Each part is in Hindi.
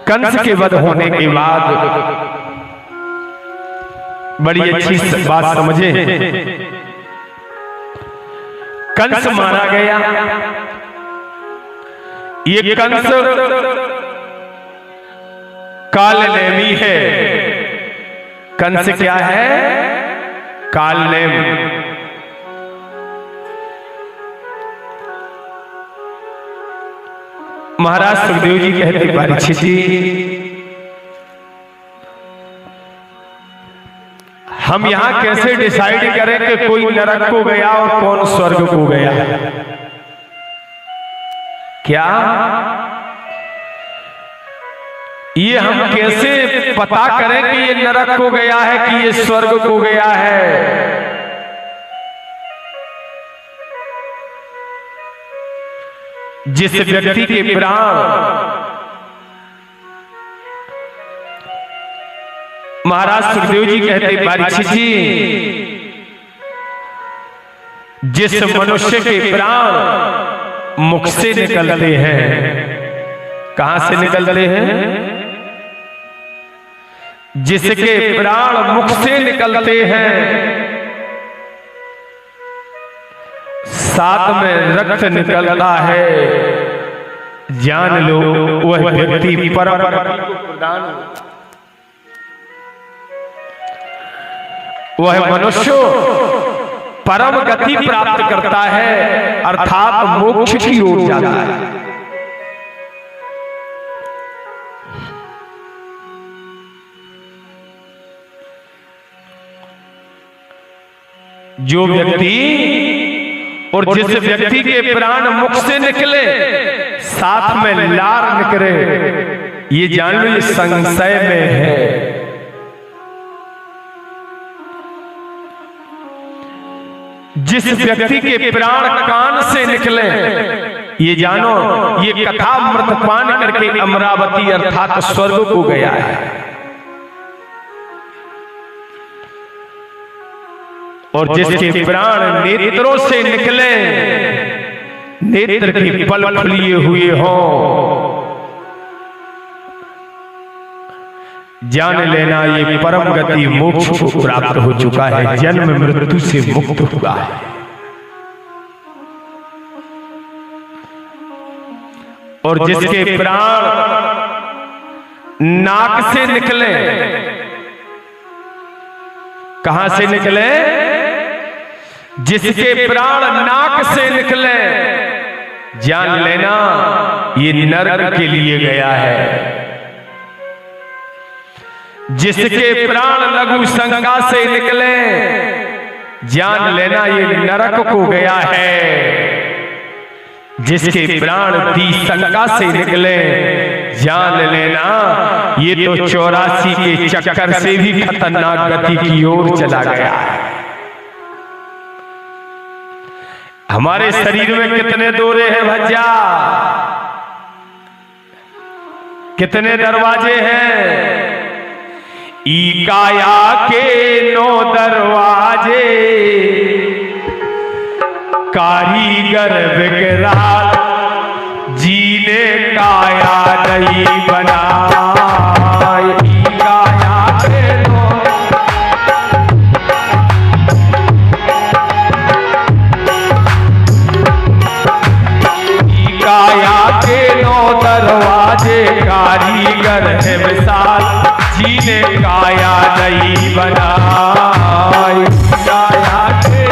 कंस के वध होने के बाद बड़ी अच्छी बात समझे, कंस मारा गया। ये कंस कालनेमी है। कंस क्या है? कालनेम। महाराज सुखदेव जी कहते परीक्षित जी, हम यहां कैसे डिसाइड करें कि कोई नरक को गया और कौन स्वर्ग को गया? क्या ये हम कैसे पता करें कि ये नरक को गया है कि ये स्वर्ग को गया है? जिस व्यक्ति के प्राण महाराज सुखदेव जी कहते परीक्षित जी, जिस मनुष्य के प्राण मुख से निकलते हैं, कहां से निकलते हैं? जिसके प्राण मुख से निकलते हैं, साथ में रक्त निकलता है, जान लो वह व्यक्ति परम गति को प्रदान, वह मनुष्य परम गति प्राप्त करता है, अर्थात मोक्ष की ओर जाता है। जो व्यक्ति और जिस व्यक्ति के प्राण मुख से निकले, साथ में लार निकले, ये जान लो ये संशय में है। जिस व्यक्ति के प्राण कान से निकले, ये जानो ये कथा अमृतपान करके अमरावती अर्थात स्वर्ग को गया है। और जिसके प्राण नेत्रों से निकले, नेत्र की पल खुलिए हुए हो, जान लेना ये परम गति मोक्ष को प्राप्त हो चुका है, जन्म मृत्यु से मुक्त हुआ है। और जिसके प्राण नाक से निकले, कहां से निकले? जिसके प्राण नाक से निकले, जान लेना ये नरक के लिए गया है। जिसके प्राण लघु शंका से निकले, जान लेना ये नरक को गया है। जिसके प्राण द्विशंका से निकले, जान लेना ये तो 84 के चक्कर से भी खतरनाक गति की ओर चला गया है। हमारे शरीर में कितने दौरे हैं भज्जा? कितने दरवाजे हैं? ई काया के 9 दरवाजे, कारीगर विकराल, जीने काया नहीं बना। दरवाजे कारीगर है विशाल, जीने काया नहीं बना। काया के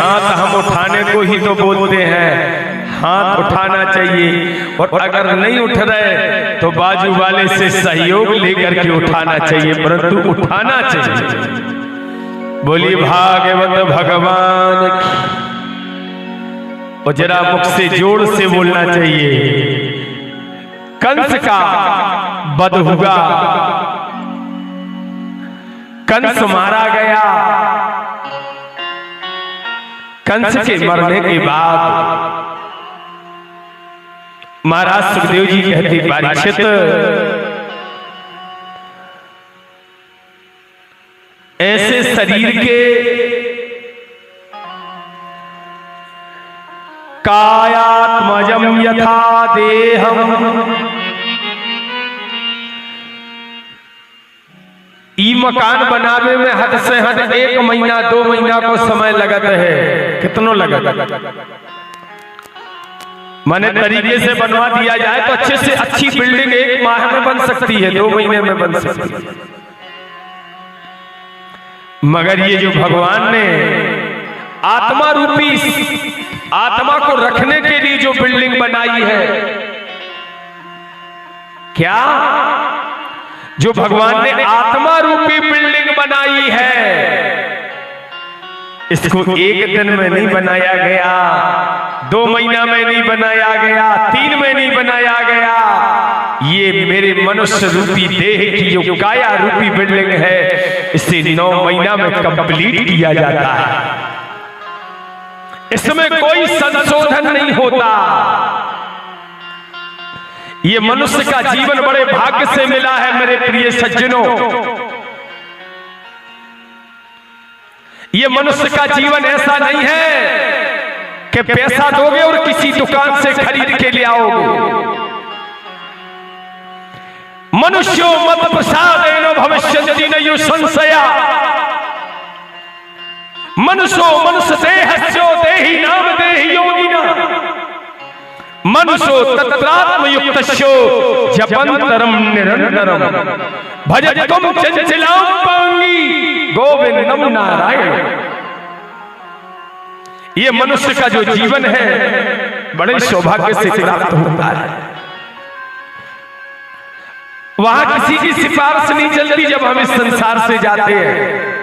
हाथ हम उठाने को ही तो बोलते हैं, हाथ उठाना चाहिए, और अगर नहीं उठ रहे तो बाजू वाले से सहयोग लेकर के उठाना चाहिए, परंतु उठाना चाहिए। बोलिए भागवत भगवान की। और जरा मुख से जोर से बोलना चाहिए, कंस का वध हुआ, कंस मारा गया। कंस के मरने के बाद महाराज सुखदेव जी कहते, परीक्षित ऐसे शरीर के कायात्मजम यथा देहम, ई मकान बनावे में हद से हद 1 महीना 2 महीना को समय लगत है। कितनो लगत? माने तरीके से बनवा दिया जाए तो अच्छे से अच्छी बिल्डिंग 1 माह में बन सकती है, 2 महीने में बन सकती है। मगर ये जो भगवान ने आत्मा रूपी, आत्मा को रखने के लिए जो बिल्डिंग बनाई है, क्या जो भगवान ने आत्मा रूपी बिल्डिंग बनाई है, इसको 1 दिन में नहीं बनाया गया, 2 महीना में नहीं बनाया गया, 3 में नहीं बनाया गया। ये मेरे मनुष्य रूपी देह की जो काया रूपी बिल्डिंग है, इसे 9 महीना में कंप्लीट किया जाता है। इसमें कोई संशोधन नहीं होता। ये मनुष्य का जीवन बड़े भाग्य से मिला है मेरे प्रिय सज्जनों। ये मनुष्य का जीवन ऐसा नहीं है कि पैसा दोगे और किसी दुकान से खरीद के ले आओगे। मनुष्यो मत प्रसादेन भविष्यन्ति नयो संशया, मनुष्यो मनुष्य देहस्यो देहि नाम देहि योगिना, मनुष्यो तत्रात्मयुक्तस्यो जपन्तरम निरंतरम भजतम चंचलाम पांगी गोविंदम नारायण। ये मनुष्य का जो जीवन है बड़े सौभाग्य से प्राप्त होता है। वहां किसी की सिफारिश नहीं चलती जब हम इस संसार से जाते हैं।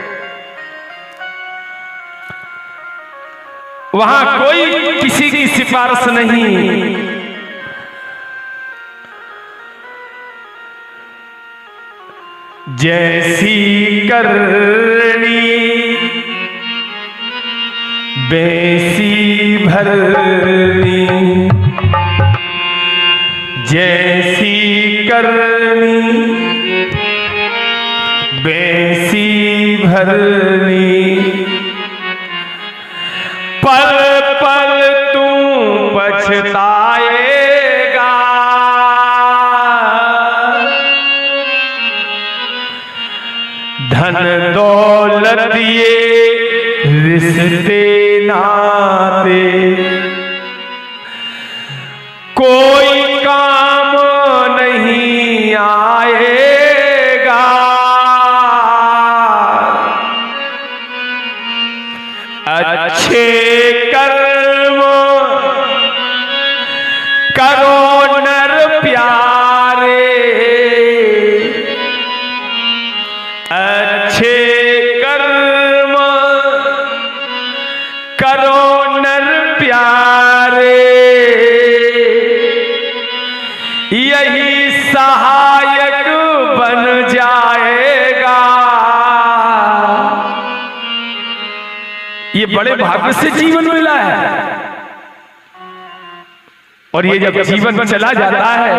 वहां कोई किसी की सिफारिश नहीं। जैसी करनी बैसी भरनी, जैसी करनी बैसी भरनी, पल पल तू पछताएगा, धन दौलत ये रिश्ते नाते कोई काम नहीं आएगा। अच्छे कर्म करो नर प्यारे, अच्छे कर्म करो नर प्यारे, यही सहायक बन जाएगा। ये बड़े भाग्य से जीवन मिला है। और ये जब जीवन चला जाता है,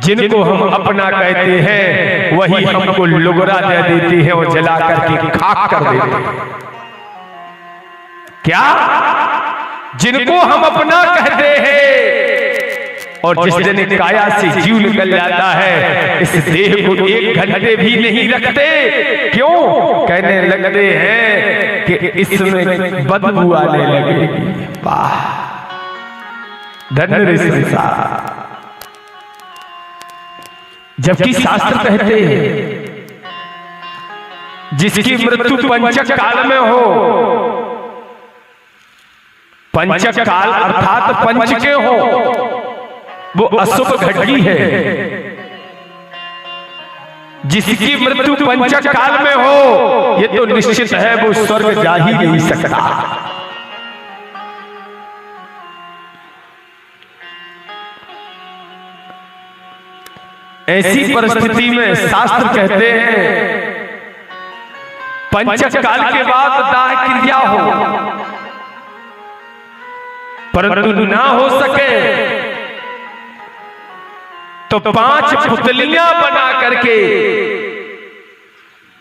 जिनको हम अपना कहते हैं वही हमको लुगरा दे देते हैं और जला करके खाक कर देते हैं। क्या? जिनको हम अपना कहते हैं और जिस दिन काया से जीव निकल जाता है, इस देह को 1 घंटे भी नहीं रखते। क्यों? कहने लगते हैं कि इसमें बदबू आने लगेगी। वाह, धन्य रे संसार। जबकि शास्त्र कहते हैं जिसकी मृत्यु पंचक काल में हो, पंचक काल अर्थात पंच के हो, वो अशुभ घटगी है। जिसकी मृत्यु पंचक काल में हो, ये तो निश्चित है वो स्वर्ग जा ही नहीं सकता। ऐसी परिस्थिति में शास्त्र कहते हैं पंचक काल के बाद दाह क्रिया हो, परंतु ना हो सके तो 5 पुतलियां बना करके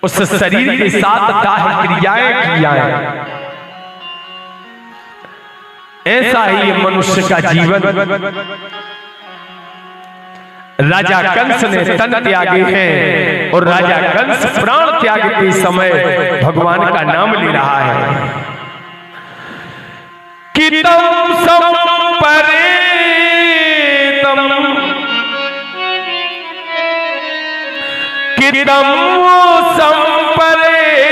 उस शरीर के साथ दाह क्रियाएं की जाए। ऐसा ही मनुष्य का जीवन। राजा कंस ने तन त्यागे हैं और राजा कंस प्राण त्याग के समय भगवान का नाम ले रहा है कि तम संपरेतम कि तम संपरेतम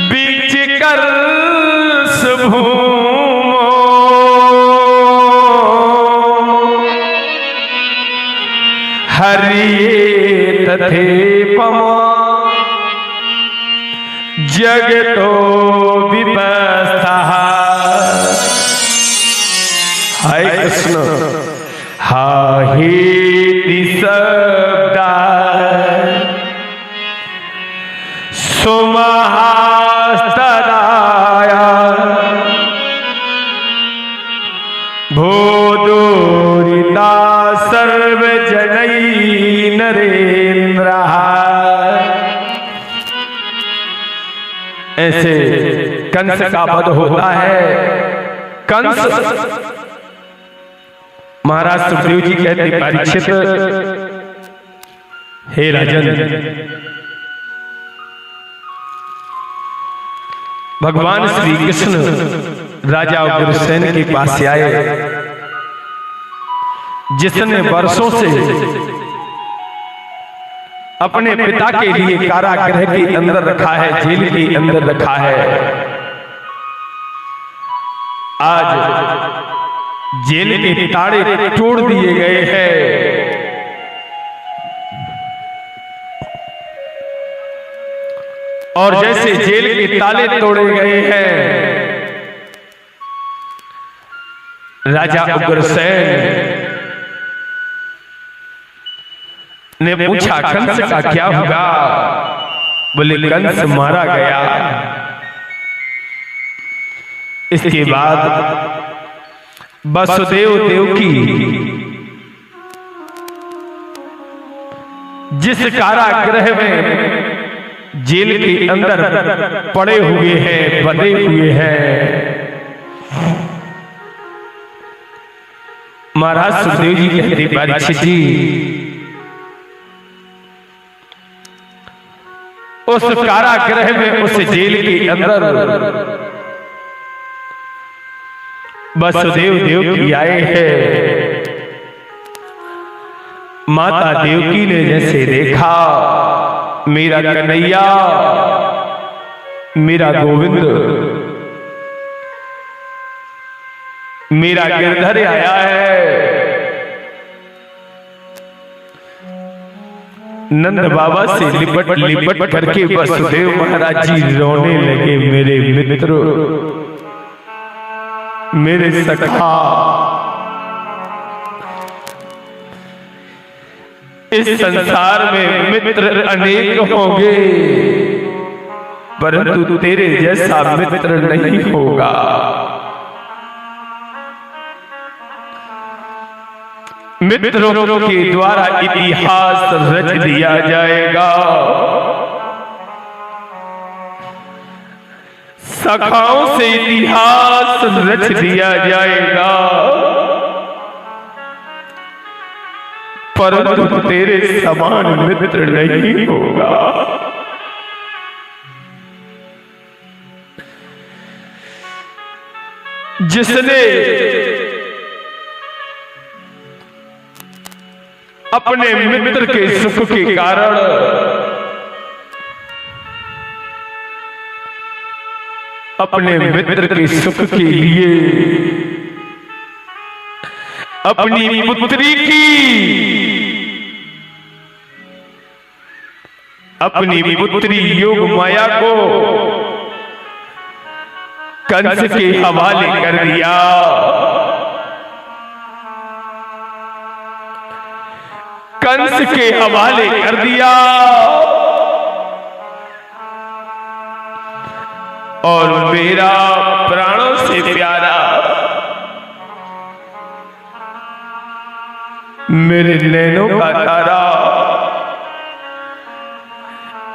बीच कर हरिये तथे पमा जगतो विपस्था। हाय कृष्ण हाहेति शब्दा सुमहास्तदाया भूदूरिता सर्वजनै नरेन्द्र। ऐसे कंस का वध होता है। कंस महाराज सुखदेव जी कहते परीक्षित, हे राजन, भगवान श्री कृष्ण राजा उग्रसेन के पास से आए, जिसने वर्षों से अपने पिता के लिए कारागृह के अंदर रखा है, जेल के अंदर रखा है। आज जेल के ताड़े तोड़ दिए गए हैं और जैसे जेल के ताले तोड़े गए हैं, राजा उग्रसेन ने पूछा कंस का क्या होगा? बोले कंस मारा गया। इसके बाद वसुदेव देवकी जिस कारागृह में जेल के अंदर पड़े हुए हैं, बंधे हुए हैं, महाराज सुखदेव जी कहते परीक्षित जी, उस कारागृह में, उस जेल के अंदर वसुदेव देवकी आए हैं। माता देवकी ने जैसे देखा मेरा कन्हैया, मेरा गोविंद, मेरा गिरधर आया है, नंद बाबा से लिपट लिपट करके वसुदेव महाराज जी रोने लगे। मेरे मित्र, मेरे सखा, इस संसार में मित्र अनेक होंगे, परंतु तेरे जैसा मित्र नहीं होगा। मित्रों के द्वारा इतिहास रच दिया जाएगा, सखाओं से इतिहास रच दिया जाएगा, परंतु तेरे समान मित्र नहीं होगा। जिसने अपने मित्र के सुख के कारण अपने मित्र के सुख के लिए अपनी पुत्री की अपनी पुत्री योग माया को कंस के हवाले कर दिया। कंस के हवाले कर दिया और मेरा प्राणों से प्यारा मेरे नैनों का तारा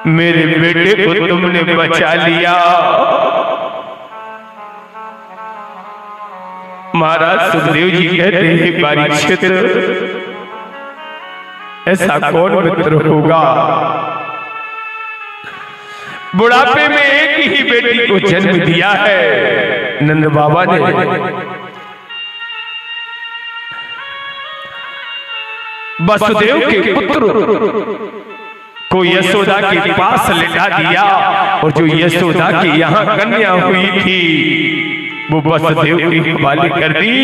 मेरे बेटे को तुमने बचा लिया। महाराज सुखदेव जी कहते हैं परीक्षित ऐसा कौन मित्र होगा। बुढ़ापे में एक ही बेटी को जन्म दिया है नंद बाबा ने। वसुदेव के पुत्र को यशोदा के पास लेटा दिया और जो यशोदा की यहाँ कन्या हुई थी वो वसुदेव के हवाले कर दी।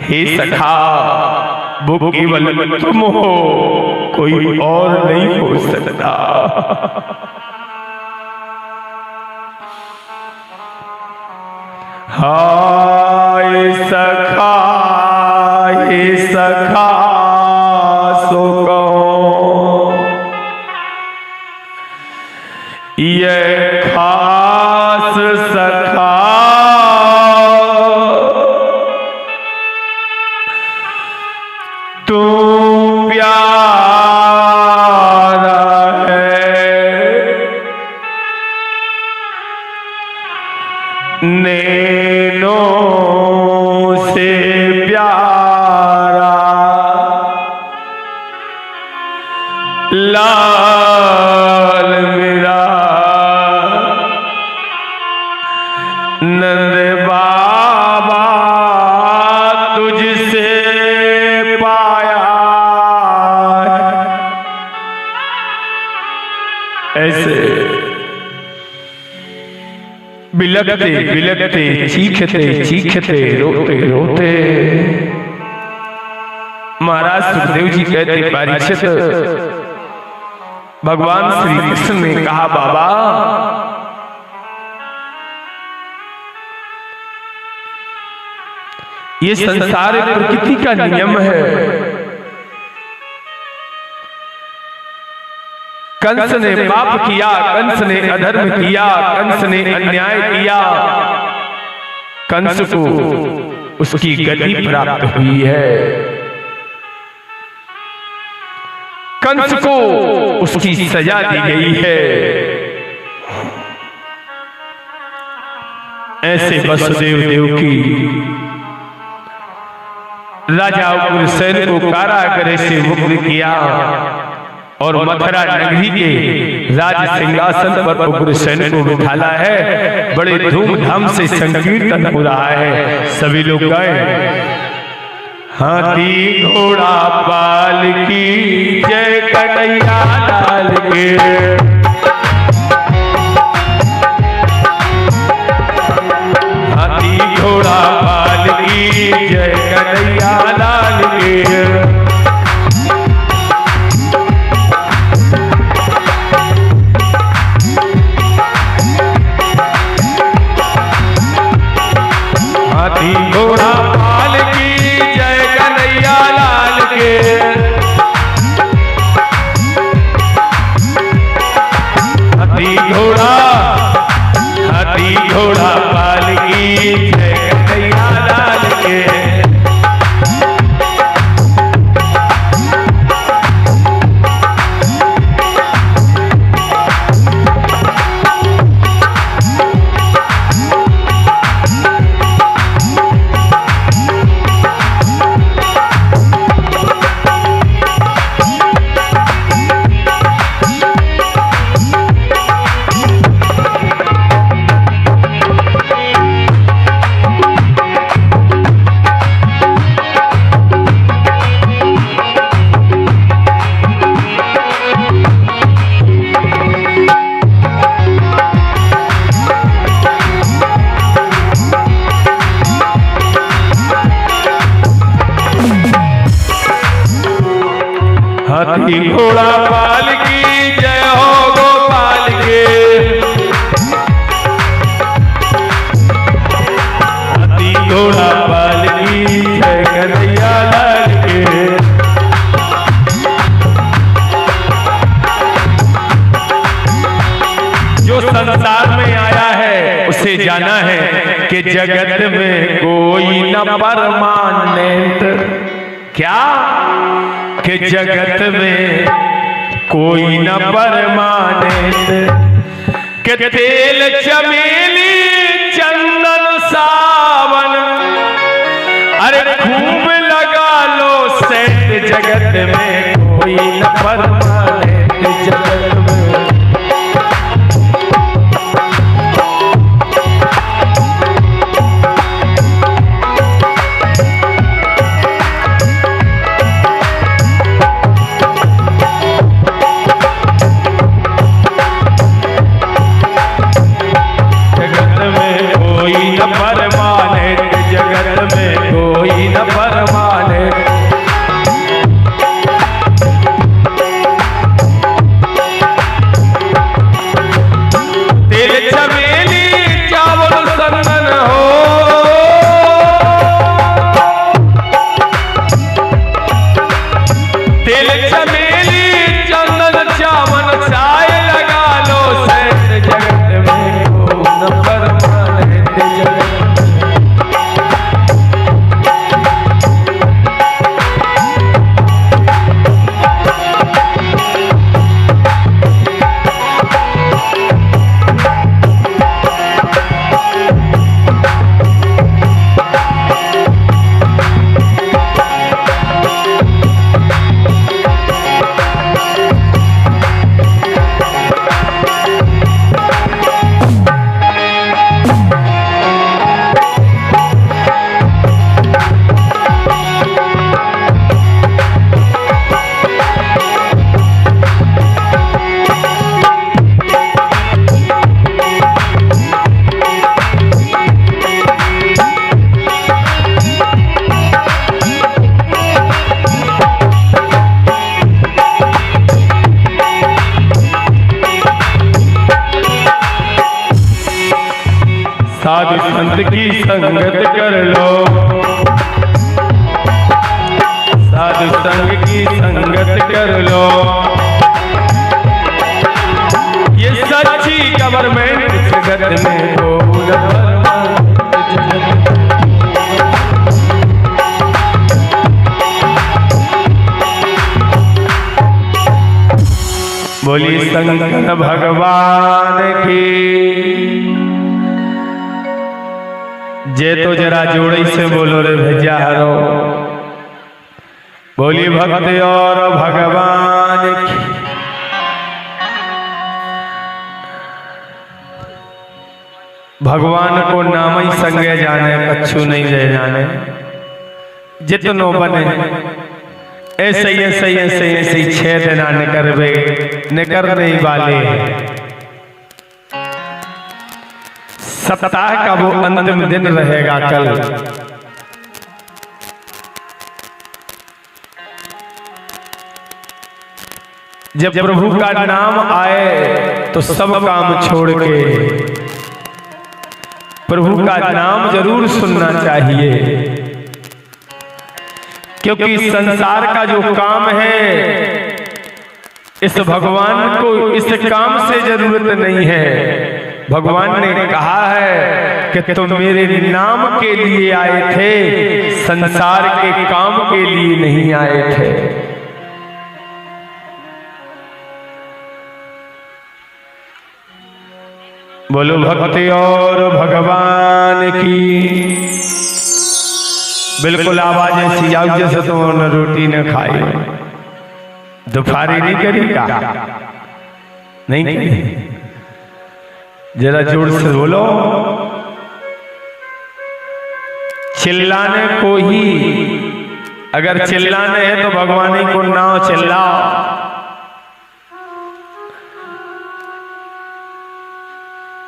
हे सखा वो केवल तुम हो, कोई और नहीं हो सकता। हाय सखा हे सखा सो कहो ये खास सखा तू प्यारा है नैनों से प्यारा लाल मेरा नंद बाबा तुझसे पाया। ऐसे बिलखते बिलखते चीखते चीखते रोते रोते महाराज सुखदेव जी कहते परीक्षित भगवान श्री कृष्ण ने कहा बाबा ये संसार प्रकृति का नियम है। कंस ने पाप किया, कंस ने अधर्म किया, कंस ने अन्याय किया, कंस को उसकी गति प्राप्त हुई है। कंस को उसकी सजा दी गई है। ऐसे वसुदेव देव की राजा उग्रसेन को कारागृह से मुक्त किया और मथुरा नगरी के राज सिंहासन पर उग्रसेन को बिठाला है। बड़े धूमधाम से संकीर्तन हो रहा है। सभी लोग गाएं हाथी घोड़ा पाल की जय कन्हैया लाल के। हाथी घोड़ा पाल की जय कन्हैया लाल के। हाथी घोड़ा पाल की जय कन्हैया लाल के। घोड़ा पाल की जय हो गोपाल के, हाथी घोड़ा पाल की जय कन्हैया लाल के। जो संसार में आया है उसे जाना है कि जगत में कोई न परमानेंट, क्या कि जगत में कोई न परमानेंट, कि तेल चमेली चंदन सावन अरे खूब लगा लो सेंट, जगत में कोई न परमानेंट, जगत में साधु संत की संगत कर लो, साधु संग की संगत कर लो, ये सच्ची गवर्नमेंट जगत में हो बोली शंकर भगवान की जे तो जरा जोड़ी से बोलो रे भैया हरो। बोली भक्त और भगवान की। भगवान को नाम ही संगे जाने कछु नहीं ले जाने, जितनो बने ऐसे ही 6 दिन निकर नहीं वाले। सप्ताह का वो अंतिम दिन रहेगा कल, जब प्रभु का नाम आए तो सब काम छोड़ के प्रभु का नाम जरूर सुनना चाहिए, क्योंकि संसार का जो काम है इस भगवान को इस काम से जरूरत नहीं है। भगवान ने कहा है कि तुम मेरे नाम के लिए आए थे, संसार के काम के लिए नहीं आए थे। बोलो भक्ति और भगवान की। बिल्कुल आवाज ऐसी आओ जैसे तुम रोटी न खाई, दोपहरी नहीं करेगा, नहीं जरा जोर से बोलो। चिल्लाने को ही, अगर चिल्लाने है तो भगवान ही को नाम चिल्लाओ।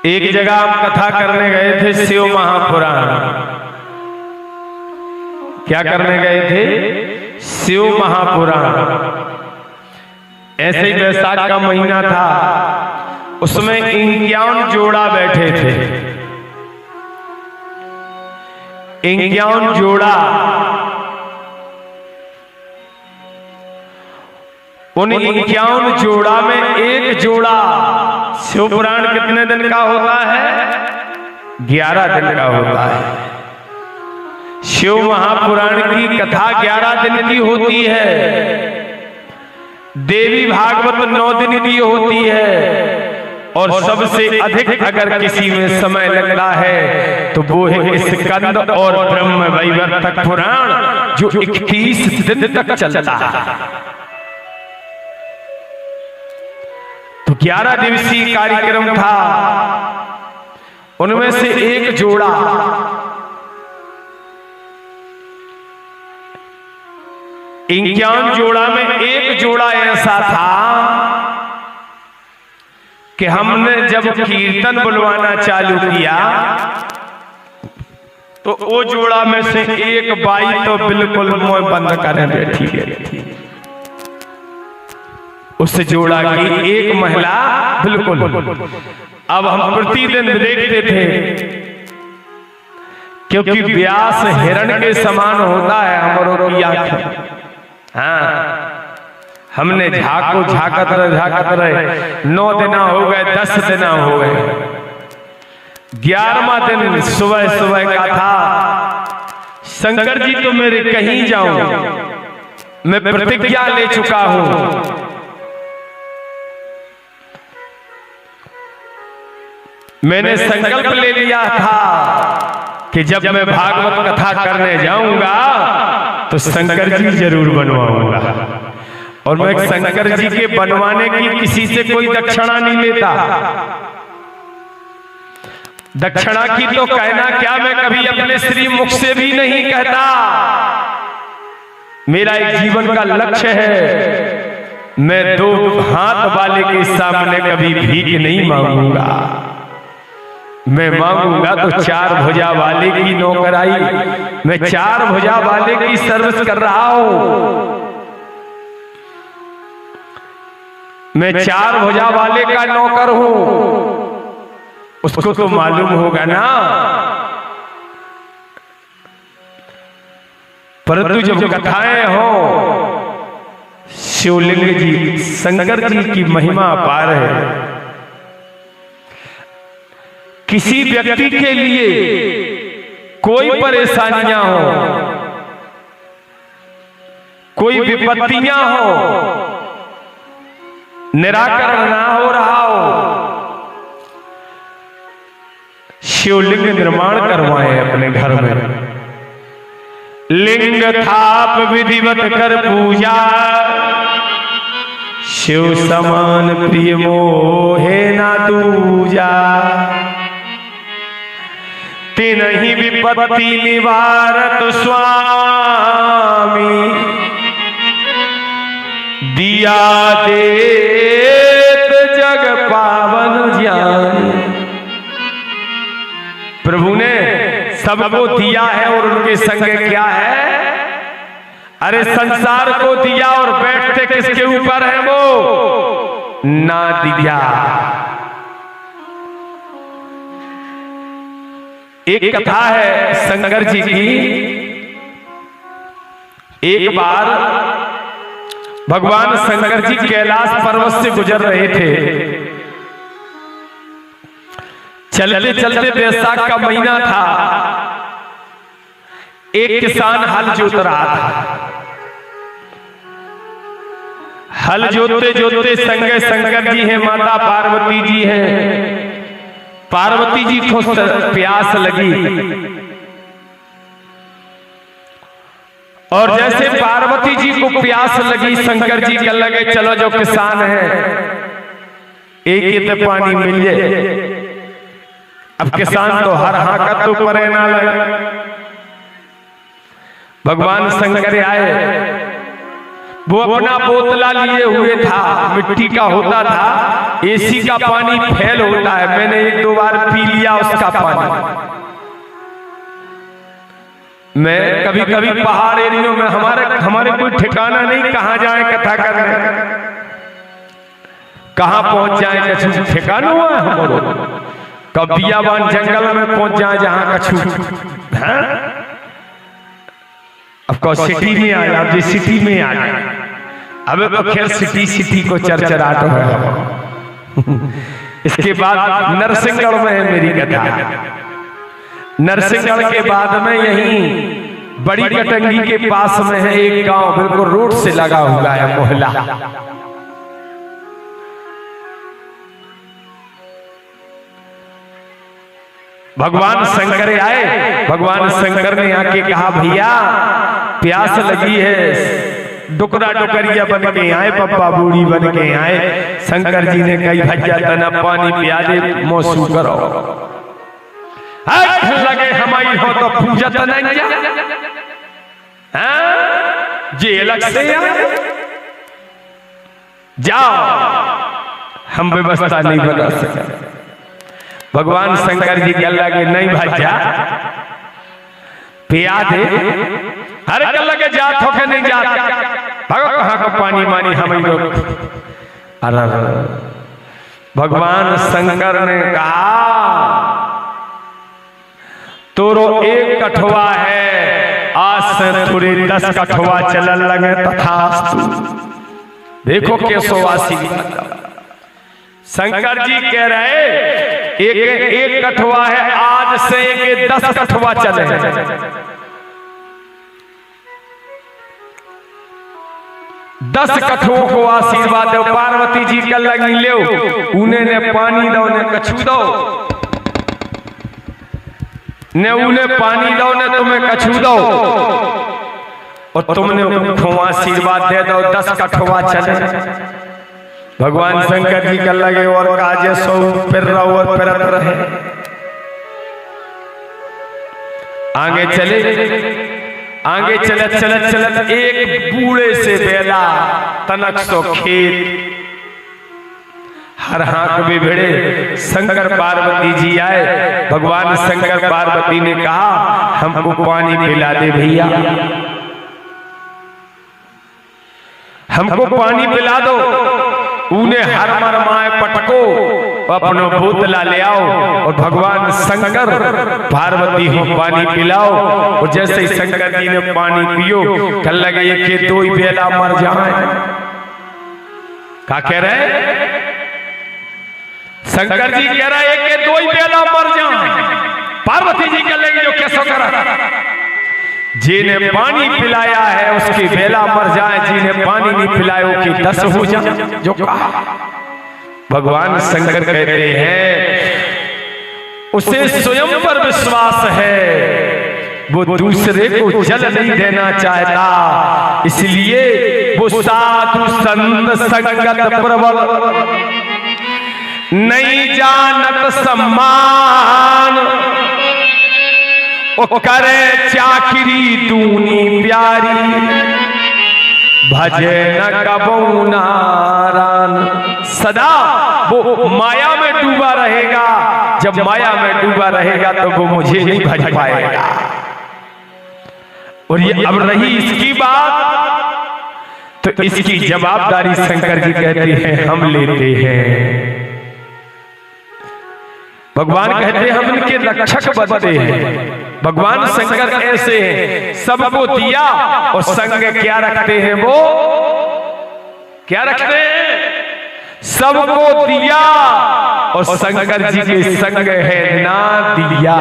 एक जगह आप कथा करने गए थे शिव महापुराण। क्या करने गए थे? शिव महापुराण। ऐसे ही बैसाख का महीना था, उसमें 51 जोड़ा बैठे थे। 51 जोड़ा, उन 51 जोड़ा में एक जोड़ा शिवपुराण कितने दिन का होता है? 11 दिन का होता है। शिव महापुराण की कथा 11 दिन की होती है। देवी भागवत 9 दिन की होती है। और सबसे अधिक अगर किसी में समय लगता है तो वो है स्कंद और ब्रह्म वैवर्तक पुराण, जो 31 दिन तक चलता है। तो 11 दिवसीय कार्यक्रम था। उनमें से एक जोड़ा, इंक्यावन जोड़ा में एक जोड़ा ऐसा था कि हमने जब कीर्तन बुलवाना चालू किया तो वो जोड़ा में से एक बाई तो बिल्कुल मुंह बंद करने बैठी गई। उस जोड़ा की एक महिला बिल्कुल, अब हम प्रतिदिन देखते थे, क्योंकि व्यास हिरण के समान होता है हमरों की आंखें। हाँ, हमने झाकत रहे 9 दिन हो गए, 10 दिन हो गए। 11वां दिन सुबह का था। शंकर जी तो मेरे कहीं जाऊं, मैं प्रतिज्ञा ले चुका हूं। मैंने संकल्प ले लिया था कि जब मैं भागवत कथा करने जाऊंगा तो शंकर जी जरूर बनवाऊंगा। और मैं शंकर जी के बनवाने की किसी से कोई दक्षिणा नहीं लेता। दक्षिणा की तो कहना क्या, मैं कभी अपने श्री मुख से भी नहीं कहता। मेरा एक जीवन का लक्ष्य है, मैं 2 हाथ वाले के सामने कभी भीख नहीं मांगूंगा। मैं मांगूंगा तो 4 भुजा वाले की नौकराई। मैं 4 भुजा वाले की सर्विस कर रहा हूं। मैं 4 भुजा वाले का नौकर हूं। उसको तो मालूम होगा ना। परंतु जब कथाएं हो, शिवलिंग जी, शंकर जी की महिमा अपार है। किसी व्यक्ति के लिए कोई परेशानियां हो, कोई विपत्तियां हो, निराकरण ना हो रहा हो, शिवलिंग निर्माण करवाएं अपने घर में। लिंग थाप विधिवत कर पूजा, शिव समान प्रिय मोहे ना दूजा। तिनहि विपत्ति निवारत स्वामी, दिया देत जग पावन ज्ञान। प्रभु ने सबको दिया है और उनके संग क्या है? अरे संसार को दिया और बैठते किसके ऊपर है वो? ना दिया। एक कथा है शंकर जी की। एक बार भगवान शंकर जी कैलाश पर्वत से गुजर रहे थे। चलते चलते बैसाख का महीना था। एक किसान हल जोत रहा था। हल जोतते जोतते संगे शंकर जी हैं, माता पार्वती जी हैं। पार्वती जी को प्यास लगी और जैसे पार्वती जी को प्यास लगी, शंकर जी कह लगे चलो जो किसान है एक ही पानी मिल जाए। अब किसान तो हर हाकत तो परे ना लगे। भगवान शंकर आए, वो अपना बोतला लिए हुए था, मिट्टी का होता था। एसी का पानी फेल होता है, मैंने 1-2 बार पी लिया उसका पानी। मैं कभी कभी पहाड़ एरियो में हमारे कोई ठिकाना नहीं, कहां जाए कथा करने। कहाँ पहुंच जाए कछु ठिकाना हुआ है हमारो। कब बियाबान जंगल में पहुंच जाए जहां कछु है। अब को सिटी में आया, अब सिटी में आ गए, अब तो खैर सिटी को चरचराहट है। इसके बाद नरसिंहगढ़ में है मेरी कथा। नरसिंहगढ़ के बाद में यहीं बड़ी कटंगी के पास में है एक गांव, बिल्कुल रोड से लगा हुआ है मोहल्ला। भगवान शंकर आए। भगवान शंकर ने आके कहा भैया प्यास लगी है, डुकरा डुकरिया बन के आए, पप्पा बूढ़ी बन के आए। शंकर जी ने कही भैया तना पानी पिया दे, मौसू करो। लगे हमारी हो तो पूजा तना जी अलग से जाओ, हम व्यवस्था नहीं बना सके। भगवान शंकर जी कह लगे नहीं भैया पिया दे। अरे कल लगे जात हो के नहीं जात, भगो कहाँ को पानी मानी हम लोग। अरे भगवान शंकर ने कहा तोरो एक कठवा है, आज से थोड़े 10 कठवा चलन लगे तथास्तु। देखो कैसो वासी शंकर जी कह रहे एक कठवा है, आज से एक 10 कठवा चले। 10 कठुओं को आशीर्वाद दो। पार्वती जी कल लगी ले, उन्हें ने पानी दो, ने कछु दो, ने उन्हें पानी दो, ने तुम्हें कछु दो, और तुमने उनको आशीर्वाद दे दो 10 कठुआ चले। भगवान शंकर जी कल लगे और काजे सो फिर रहो और फिरत रहे। आगे चले, आगे चलत चलत चलत एक बूढ़े से बेला तनक सो खेत, हर हाथ भी भिड़े। शंकर पार्वती जी आए। भगवान शंकर पार्वती ने कहा हमको पानी पिला दे भैया, हमको पानी पिला दो। उन्हें हर मरमाए पटको, अपनो बोतला ले आओ और भगवान शंकर पार्वती को पानी पिलाओ। और जैसे ही शंकर जी ने पानी पियो, कल लगे ये के 2 ही बेला मर जाए। क्या कह रहे? शंकर जी कह रहे हैं कि 2 ही बेला मर जाए। पार्वती जी कह लगे जो कैसे करा, जिन्हें पानी पिलाया है उसकी बेला मर जाए, जिन्हें पानी नहीं पिलाया उसकी 10 हो जाए। जो कहा भगवान शंकर कहते हैं उसे स्वयं पर विश्वास है, वो दूसरे को जल नहीं देना चाहता, इसलिए वो साधु संत संगत प्रबल, नहीं जानत सम्मान, ओ करे चाकरी दूनी प्यारी, भजे न कबू नारायण। सदा वो माया में डूबा रहेगा, जब माया में डूबा रहेगा तो वो मुझे नहीं भज पाएगा। और ये अब रही इसकी बात, तो इसकी जवाबदारी शंकर जी कहते हैं हम लेते हैं। भगवान कहते हैं हम इनके रक्षक बनते हैं। भगवान शंकर ऐसे हैं, सबको दिया और संग क्या रखते हैं, वो क्या रखते हैं, सबको दिया और शंकर जी के संग है ना दिया।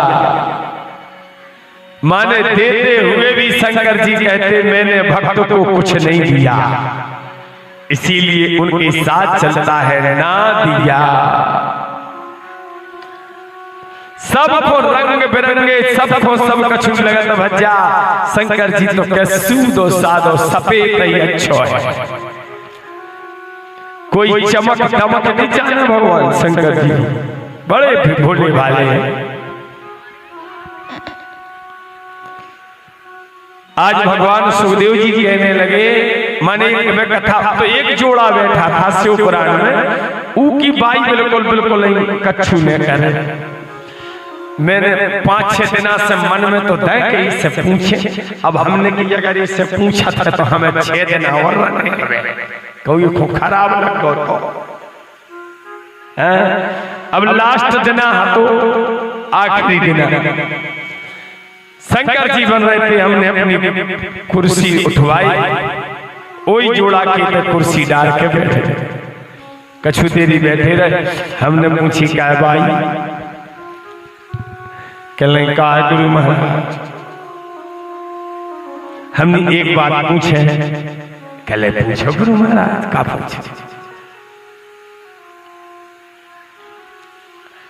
माने देते हुए भी शंकर जी कहते मैंने भक्त को कुछ नहीं दिया, इसीलिए उनके साथ चलता है ना दिया। सबको रंग बिरंगे, सबको सब कछु लगत भज्जा, शंकर जी तो कैसू दो सादो सफेद ही अच्छो है। कोई चमक दमक नहीं जाने भगवान शंकर जी, बड़े भोले वाले हैं। आज भगवान सुखदेव जी कहने लगे, माने में कथा तो एक जोड़ा बैठा था शिव पुराण में, ऊ की बाई बिल्कुल बिल्कुल नहीं कछु ने करे। मैंने 5-6 दिना से मन में तो दे के इससे पूछे, अब हमने कि अगर इससे पूछा था तो हमें 6 दिन और रहने कोई को खराब लगो तो अब लास्ट जना तो आखिरी दिन शंकर जी बन रहे थे, हमने अपनी कुर्सी उठवाई, वही जोड़ा के कुर्सी डाल के बैठे, कछु देरी बैठे रहे। हमने पूछी क्या भाई, कहने का गुरु महाराज हमने एक बात पूछे। कहले पूछो गुरु महाराज, का पूछे?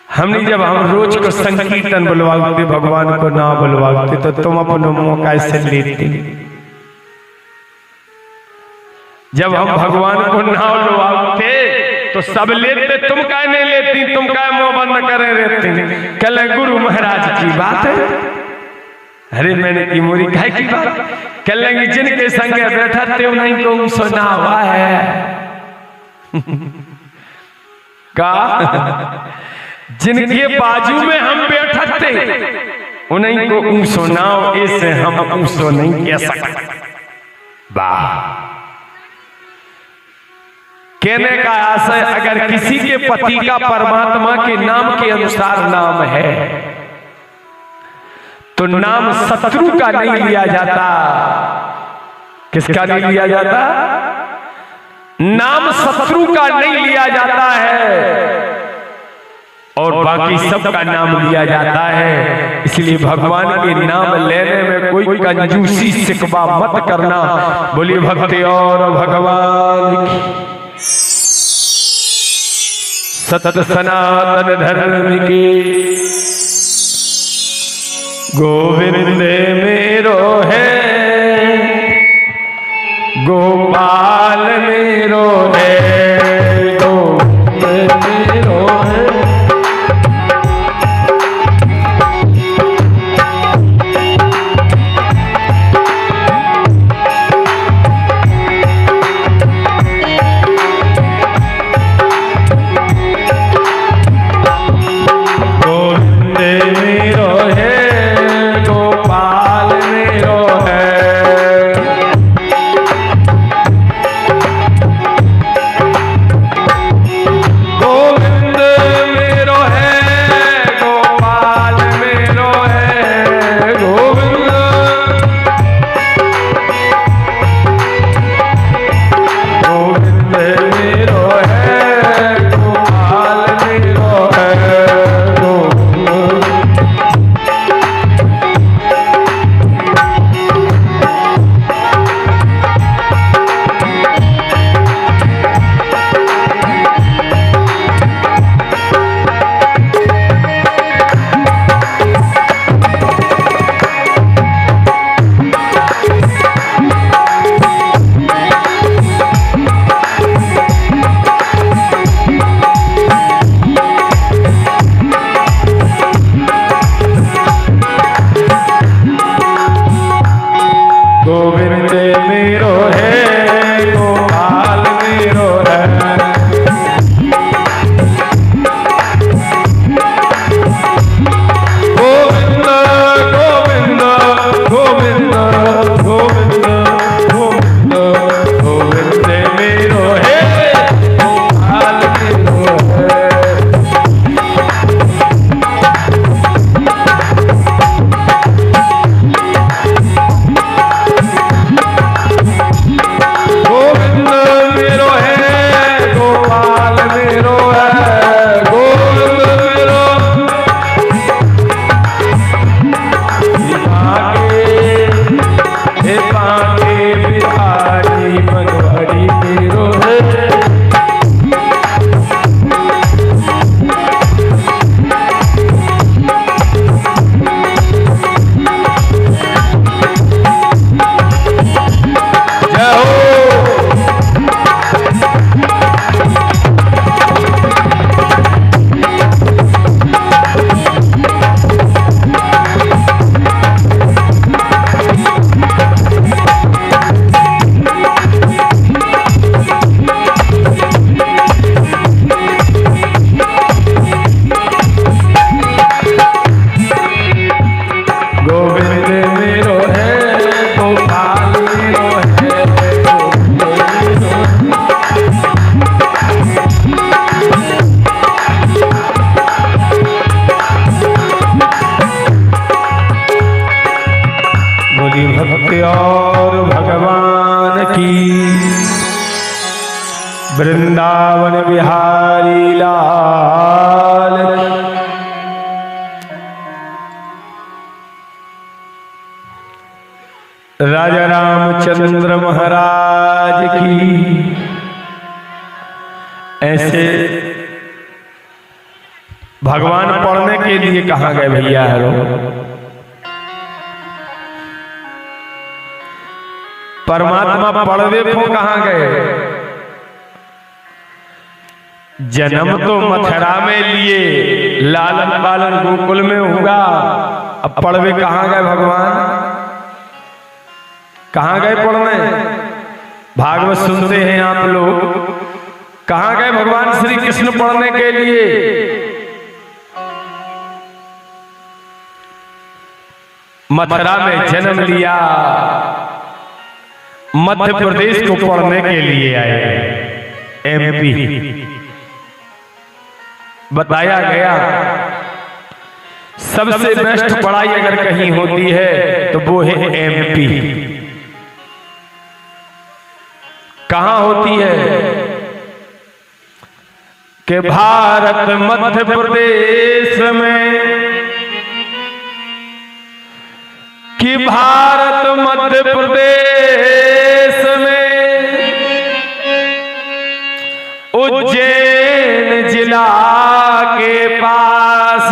हमने जब हम रोज को संकीर्तन बुलवाते, भगवान को ना बुलवाते, तो तुम अपना मुंह कैसे लेते? जब हम भगवान को ना बुलवाते तो सब लेते, तुम क्या नहीं लेती? तुम क्या मुंह बंद करे रहते? कहले गुरु महाराज की बात है। अरे मैंने की मोरी काय की बात? कहलेंगे जिनके संग बैठा थे उन्हीं को सुना हुआ है। का जिनके बाजू में हम बैठा थे उन्हीं को ऊं सुनाओ, ऐसे हम ऊं सो नहीं कह सकते। वाह, कहने का आशय, अगर किसी के पति का परमात्मा के नाम के अनुसार नाम है तो नाम शत्रु का नहीं लिया जाता। किसका नहीं लिया जाता? नाम शत्रु का नहीं लिया जाता है, और बाकी सबका नाम लिया जाता है। इसलिए भगवान के नाम लेने में कोई कंजूसी सिकवा मत करना। बोलिए भक्ति और भगवान की, सत सनातन धर्म की। गोविंद मेरो है, गोपाल मेरो है, गोविंद मेरो है। वृंदावन बिहारी लाल। राजा रामचंद्र महाराज की। ऐसे भगवान पढ़ने के लिए कहाँ गए भैया? हेलो, परमात्मा पढ़ देखो कहाँ गए? जन्म तो मथुरा में लिए, लालन पालन गोकुल में होगा, अब पढ़वे कहाँ गए भगवान? कहाँ गए पढ़ने? भागवत सुनते हैं आप लोग, कहाँ गए भगवान श्री कृष्ण पढ़ने के लिए? मथुरा में जन्म लिया, मध्य प्रदेश को पढ़ने के लिए आए, एमपी। बताया गया सबसे बेस्ट पढ़ाई अगर कहीं होती है तो वो है एमपी। कहां होती है? कि भारत मध्य प्रदेश में, कि भारत मध्य प्रदेश में उज्जैन जिला के पास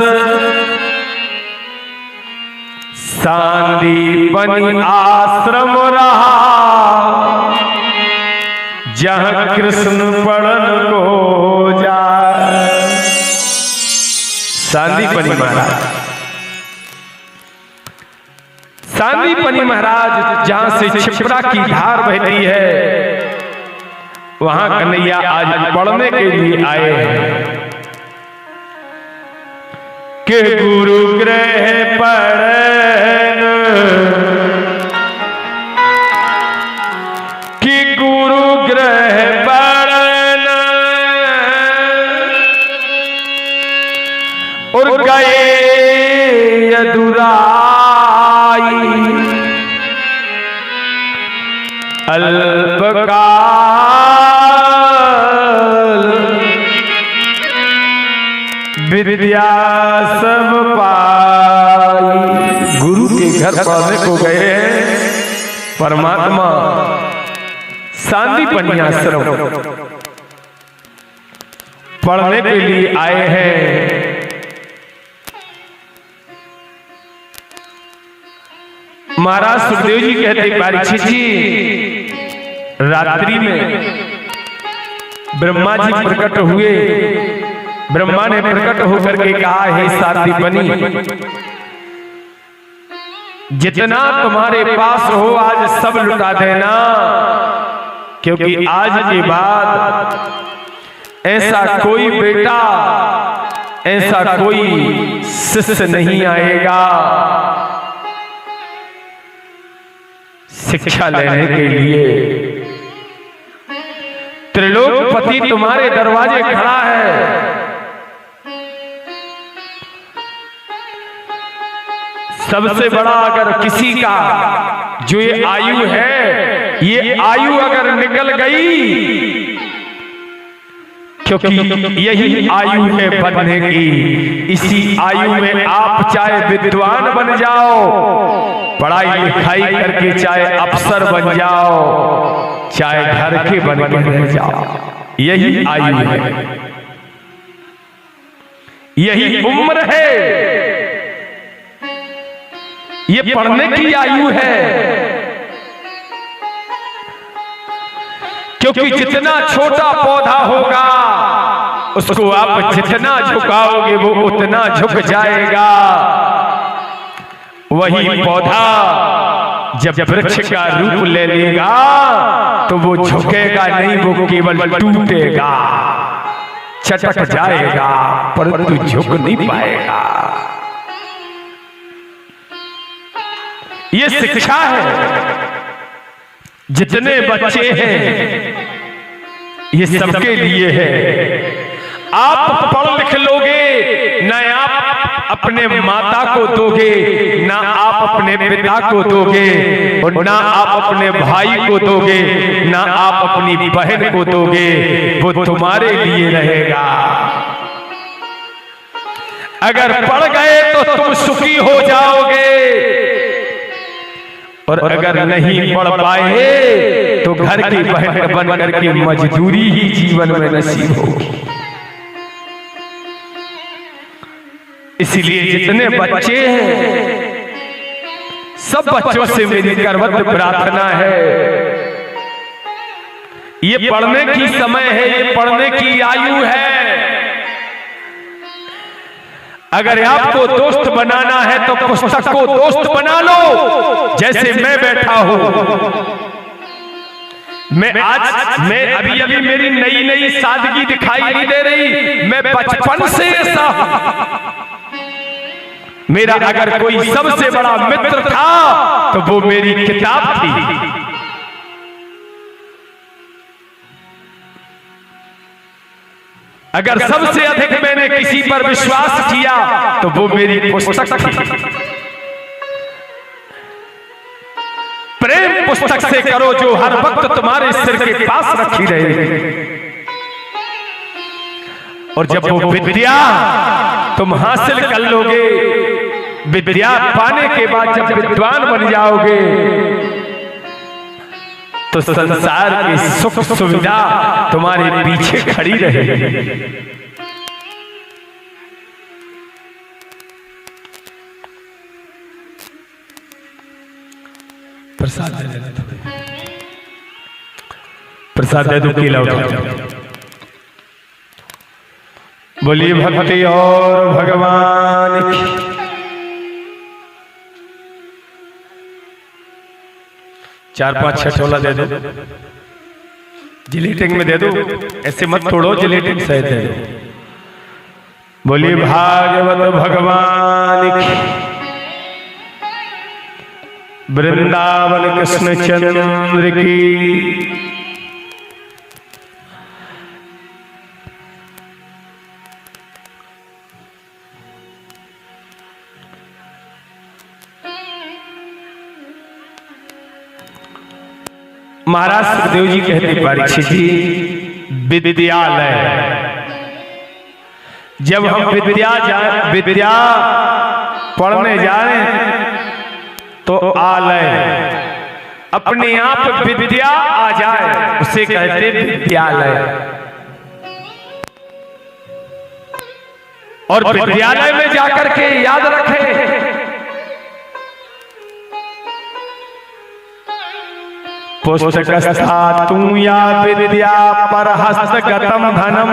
सांदीपनि आश्रम रहा, जहां कृष्ण पढ़न को जाए। सांदीपनि महाराज, सांदीपनि महाराज जहां से क्षिप्रा की धार बहती है, वहां कन्हैया आज पढ़ने के लिए आए हैं। के गुरु ग्रह पढ़न, कि गुरु ग्रह पढ़न, और गए यदुराई अल्पकाल, विद्या सब पाई। गुरु के घर पढ़ने को गए परमात्मा सांदीपनि आश्रम पढ़ने के लिए आए हैं। महाराज सुखदेव जी कहते, परीक्षित जी, रात्रि में ब्रह्मा जी प्रकट हुए। ब्रह्मा ने प्रकट होकर के कहा, हे सांदीपनि, जितना तुम्हारे पास हो आज सब लुटा देना, क्योंकि आज के बाद ऐसा कोई बेटा, ऐसा कोई शिष्य नहीं आएगा शिक्षा लेने के लिए। त्रिलोकपति तुम्हारे दरवाजे खड़ा है। सबसे बड़ा अगर किसी का जो ये आयु है, ये आयु अगर निकल गई, क्योंकि यही आयु है बनने की, इसी आयु में आप चाहे विद्वान बन जाओ, पढ़ाई लिखाई करके चाहे अफसर बन जाओ, चाहे घर के बन के रह जाओ, यही आयु है, यही उम्र है, ये पढ़ने की आयु है। क्योंकि जितना छोटा पौधा होगा उसको आप जितना झुकाओगे वो उतना झुक जाएगा। वही पौधा जब वृक्ष का रूप ले लेगा तो वो झुकेगा नहीं, वो केवल टूटेगा, चटक जाएगा, परंतु झुक नहीं पाएगा। ये शिक्षा है। जितने बच्चे हैं ये सबके लिए है। आप पढ़ लिख लोगे, न आप अपने माता को दोगे, न आप आप अपने पिता को दोगे और ना आप अपने भाई को दोगे, ना आप अपनी बहन को दोगे, वो तुम्हारे लिए रहेगा। अगर पढ़ गए तो तुम सुखी हो जाओगे, और अगर नहीं पढ़ पाए तो घर की बहन बन करके मजदूरी ही जीवन में नसीब होगी। इसलिए जितने बच्चे हैं, सब बच्चों से मेरी करवत प्रार्थना है, ये पढ़ने की समय है, ये पढ़ने की आयु है। अगर आपको दोस्त बनाना है तो पुस्तक को दोस्त बना लो। जैसे मैं बैठा हूं, मैं अभी मेरी नई सादगी दिखाई नहीं दे रही, मैं बचपन से ऐसा हूं। मेरा अगर कोई सबसे बड़ा मित्र था तो वो मेरी किताब थी। अगर सबसे अधिक मैंने किसी पर विश्वास किया तो वो मेरी पुस्तक थी। प्रेम पुस्तक से करो जो हर वक्त तुम्हारे सिर के पास रखी रहेगी। और जब वो विद्या तुम हासिल कर लोगे, विद्या पाने के बाद जब विद्वान बन जाओगे तो संसार की सुख सुविधा तुम्हारे पीछे खड़ी रहेगी। प्रसाद दे दो, प्रसाद दे दो, केला उठा। बोलिए भक्ति और भगवान की। चार पांच छह टोला दे दो, जिलेटिंग में दे दो, ऐसे मत तोड़ो, जिलेटिंग सहित दे दो। बोलिए भागवत भगवान की। वृंदावन कृष्ण चंद्र की। महाराज सुखदेव जी कहते, परीक्षित जी, विद्यालय, जब हम विद्या पढ़ने जाए तो आलय, अपने आप विद्या आ जाए उसे कहते विद्यालय। और विद्यालय में जाकर के याद रखें, पुस्तकस्था तू या विद्या पर हस्तगतम धनम,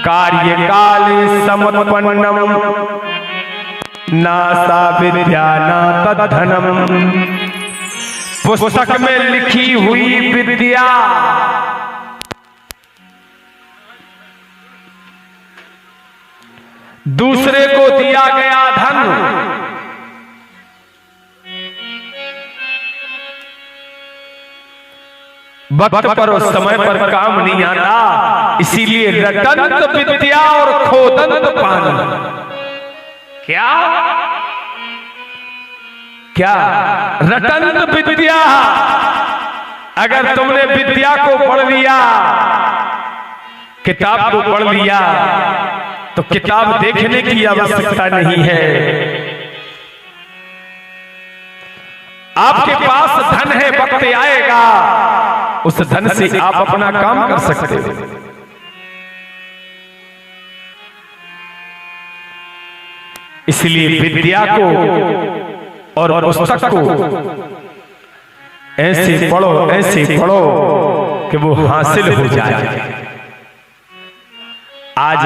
कार्यकाले समुत्पन्नम, ना सा विद्या ना तद्धनम। पुस्तक में लिखी हुई विद्या दूसरे को दिया गया धन वक्त पर और समय पर काम नहीं आता। इसीलिए रटंत विद्या और खोदंत पान। क्या क्या रटंत विद्या, अगर तुमने विद्या को पढ़ लिया, किताब को पढ़ लिया, तो किताब देखने की आवश्यकता नहीं है। आपके पास धन है, वक्त आएगा उस धन से आप अपना काम कर सकते हो। इसलिए विद्या को और पुस्तक को ऐसे पढ़ो कि वो हासिल हो जाए। आज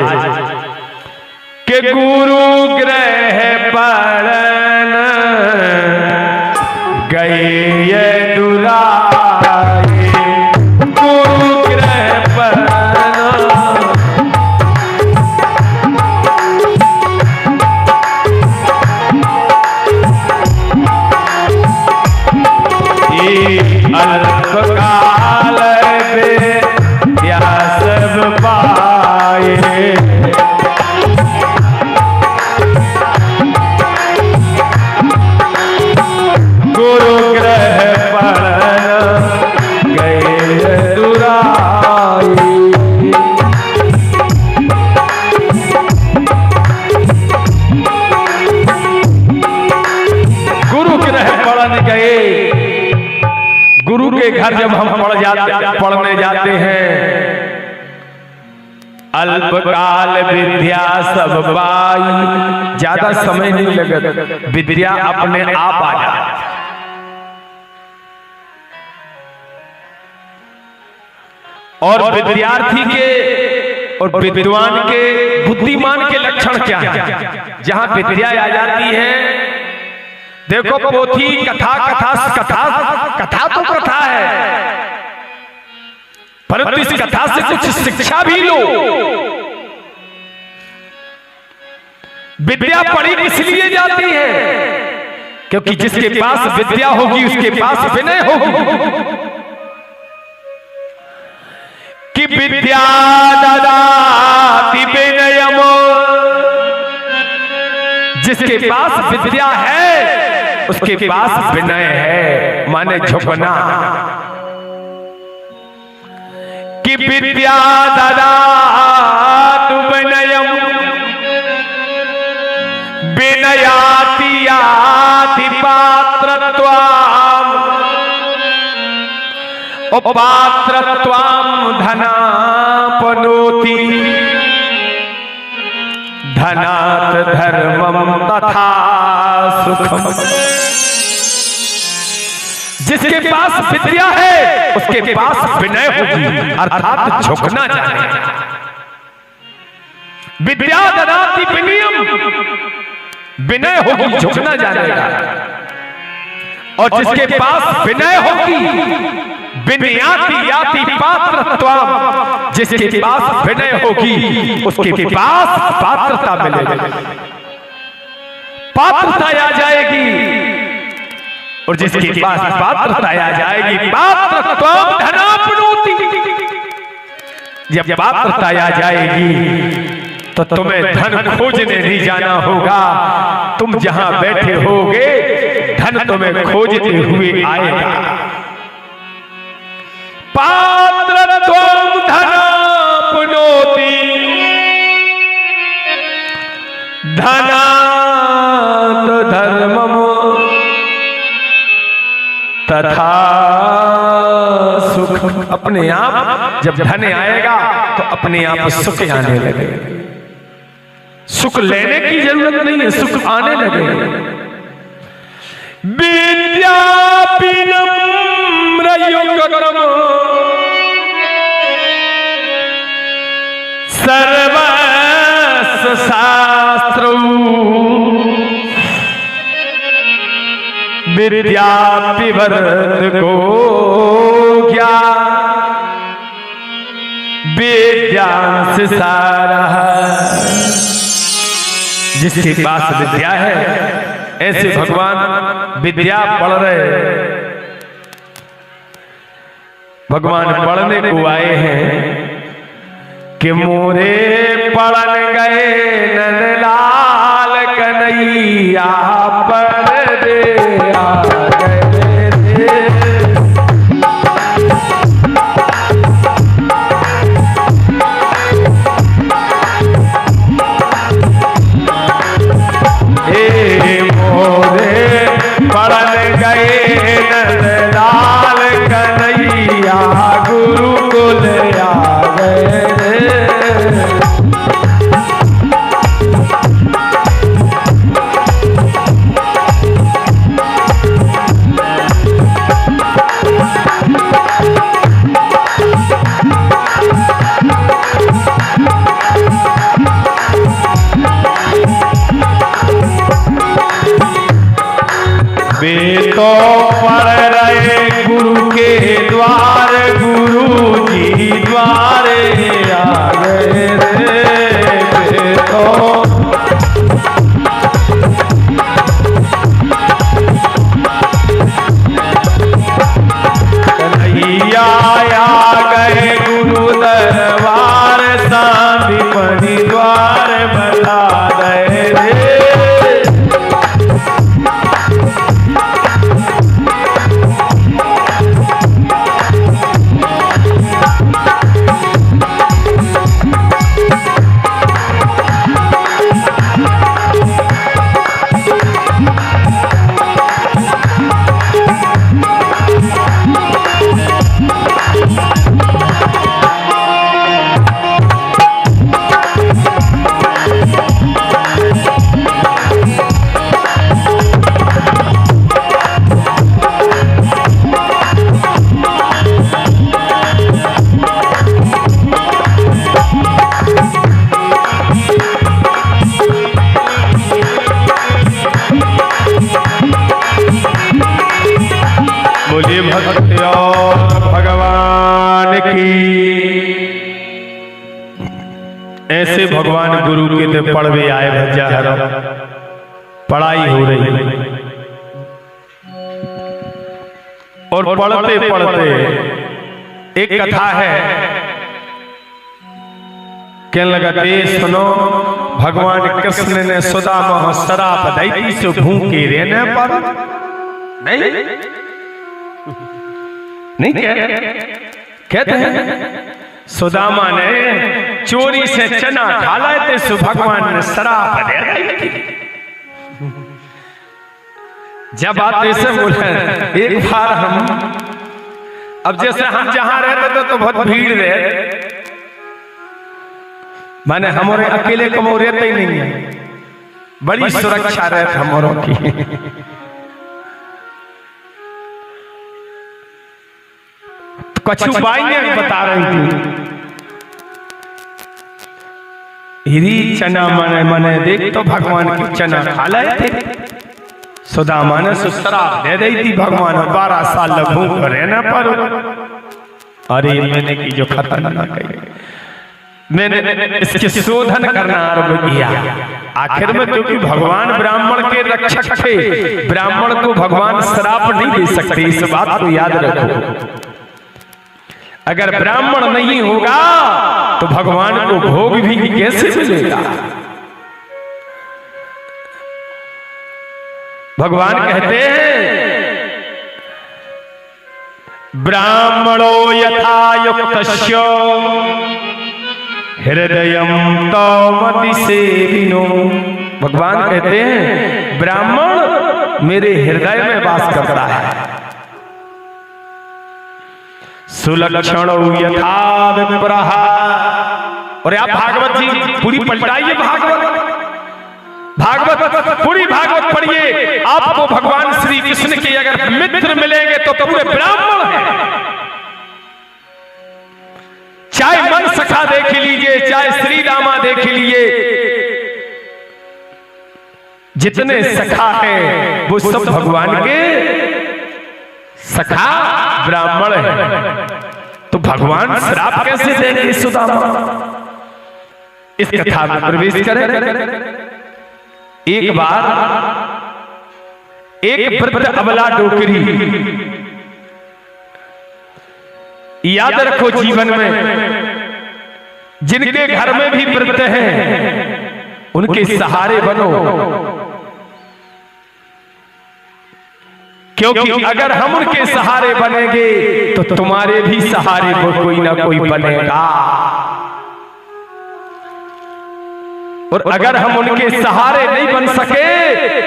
के गुरु ग्रह पढ़न गए ये दुराए, गुरु ग्रह पढ़न अल्पकाल विद्या सब पाए। के घर जब हम पढ़ने जाते हैं, अल्पकाल विद्या सब पाई, ज्यादा समय नहीं लगता, विद्या अपने आप आ जाती। और विद्यार्थी के और विद्वान के, बुद्धिमान के लक्षण क्या है? जहां विद्या आ जाती है, देखो पोथी कथा तो कथा है, परंतु इस कथा से कुछ शिक्षा भी लो। विद्या पढ़ी इसलिए जाती है क्योंकि जिसके पास विद्या होगी उसके पास विनय होगी। कि विद्या ददाति विनयम, जिसके पास विद्या है उसके पास विनय है, माने झुकना। कि विद्या ददातु विनयम विनयाति याति पात्रत्वाम् पात्रत्वाम् धनापनोति धनात् धर्मम तथा सुखम। जिसके पास विद्या है उसके पास विनय होगी, अर्थात झुकना जानेगा। विद्या ददाति विनयम, विनय होगी, झुकना जानेगा। और जिसके पास विनय होगी, विनयाति याति पात्रत्वम्, जिसके पास विनय होगी उसके पास पात्रता मिलेगी, पात्रता आ जाएगी। और जिसके पास पात्रता आ जाएगी, पात्रत्वम् धनापनोति, जब पात्रता आ जाएगी तो तुम्हें धन खोजने नहीं जाना होगा, तुम जहां बैठे होगे धन तुम्हें खोजते हुए आएगा। पात्रत्वम् धनापनोति धनात् धर्मम् तथा सुख। अपने आप जब धन आएगा तो अपने आप सुख आने लगेगा। सुख लेने की जरूरत नहीं है, सुख आने लगेगा। विद्या विनम्र युगम सर्वस्व शास्त्रौ विद्या विवर्त को ज्ञान विद्यांश सारा। जिसके पास विद्या है, ऐसे भगवान विद्या पढ़ रहे, भगवान पढ़ने को आए हैं कि मोरे पढ़न गए नंदलाल कन्हैया पर दे आ गए रे। मोरे पढ़न गए नंदलाल कन्हैया गुरुकुल आ गए रे। वे तो पढ़ रहे गुरु के द्वार, गुरु जी द्वारे आ गए रे। वे तो कन्हैया आ गए गुरु दरबार, सांदीपनि द्वार बता गए रे। भगवान गुरु के ते पढ़वे आए भज्जा हरो पढ़ाई हो रही और पढ़ते पढ़ते एक कथा है कहने लगा दे सुनो भगवान कृष्ण ने सुदामा शराब दैती से भूखे रहने पर नहीं कहते हैं सुदामा ने चोरी से चना खा लाए थे सो भगवान ने शराब दे दी थी। जब आते से बोले एक बार हम अब जैसे हम जहां रहते थे तो बहुत भीड़ रहे माने हमारे अकेले कमो रहते ही नहीं है बड़ी सुरक्षा रहती हमारों की। कछु बाई ने बता रही थी हिरी चना मने मने देख तो भगवान की चना खा लाए थे सुदामा ने शराब दे दी थी भगवान 12 साल भूख रहना पर अरे मैंने की जो खतरनाक कही मैंने इसके शोधन करना आरंभ किया। आखिर में क्योंकि भगवान ब्राह्मण के रक्षक थे ब्राह्मण को भगवान श्राप नहीं दे सकते इस बात को याद रखो। अगर ब्राह्मण नहीं होगा तो भगवान को भोग भी कैसे मिलेगा। भगवान कहते हैं ब्राह्मणो यथा युक्तस्य हृदयं तौमति सेविनो। भगवान कहते हैं ब्राह्मण मेरे हृदय में वास करता है। सुलक्षणो यथा विप्रः और आप भागवत जी पूरी पलटाइए भागवत पूरी भागवत पढ़िए आपको भगवान श्री कृष्ण के अगर मित्र मिलेंगे तो पूरे ब्राह्मण हैं। चाहे मन सखा देख लीजिए चाहे श्री रामा देख लीजिए जितने सखा हैं वो सब भगवान के सखा ब्राह्मण है। तो भगवान श्राप कैसे देंगे सुदामा। इस कथा में प्रवेश करें। एक बार एक वृद्ध अबला डोकरी याद रखो जीवन में जिनके घर में भी वृद्ध हैं उनके सहारे बनो क्योंकि अगर हम उनके सहारे बनेंगे तो तुम्हारे भी सहारे कोई ना कोई बनेगा और अगर हम उनके सहारे नहीं बन सके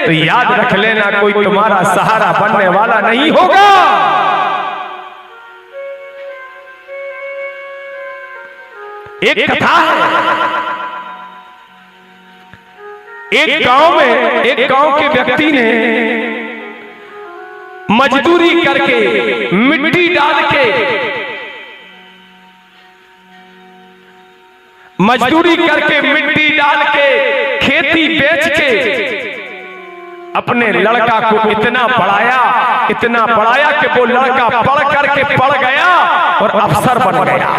तो याद रख लेना कोई तुम्हारा सहारा बनने वाला नहीं होगा। एक कथा है एक गांव के व्यक्ति ने मजदूरी करके मिट्टी डाल के खेती बेच के अपने लड़का को इतना पढ़ाया कि वो लड़का पढ़ गया और अफसर बन गया।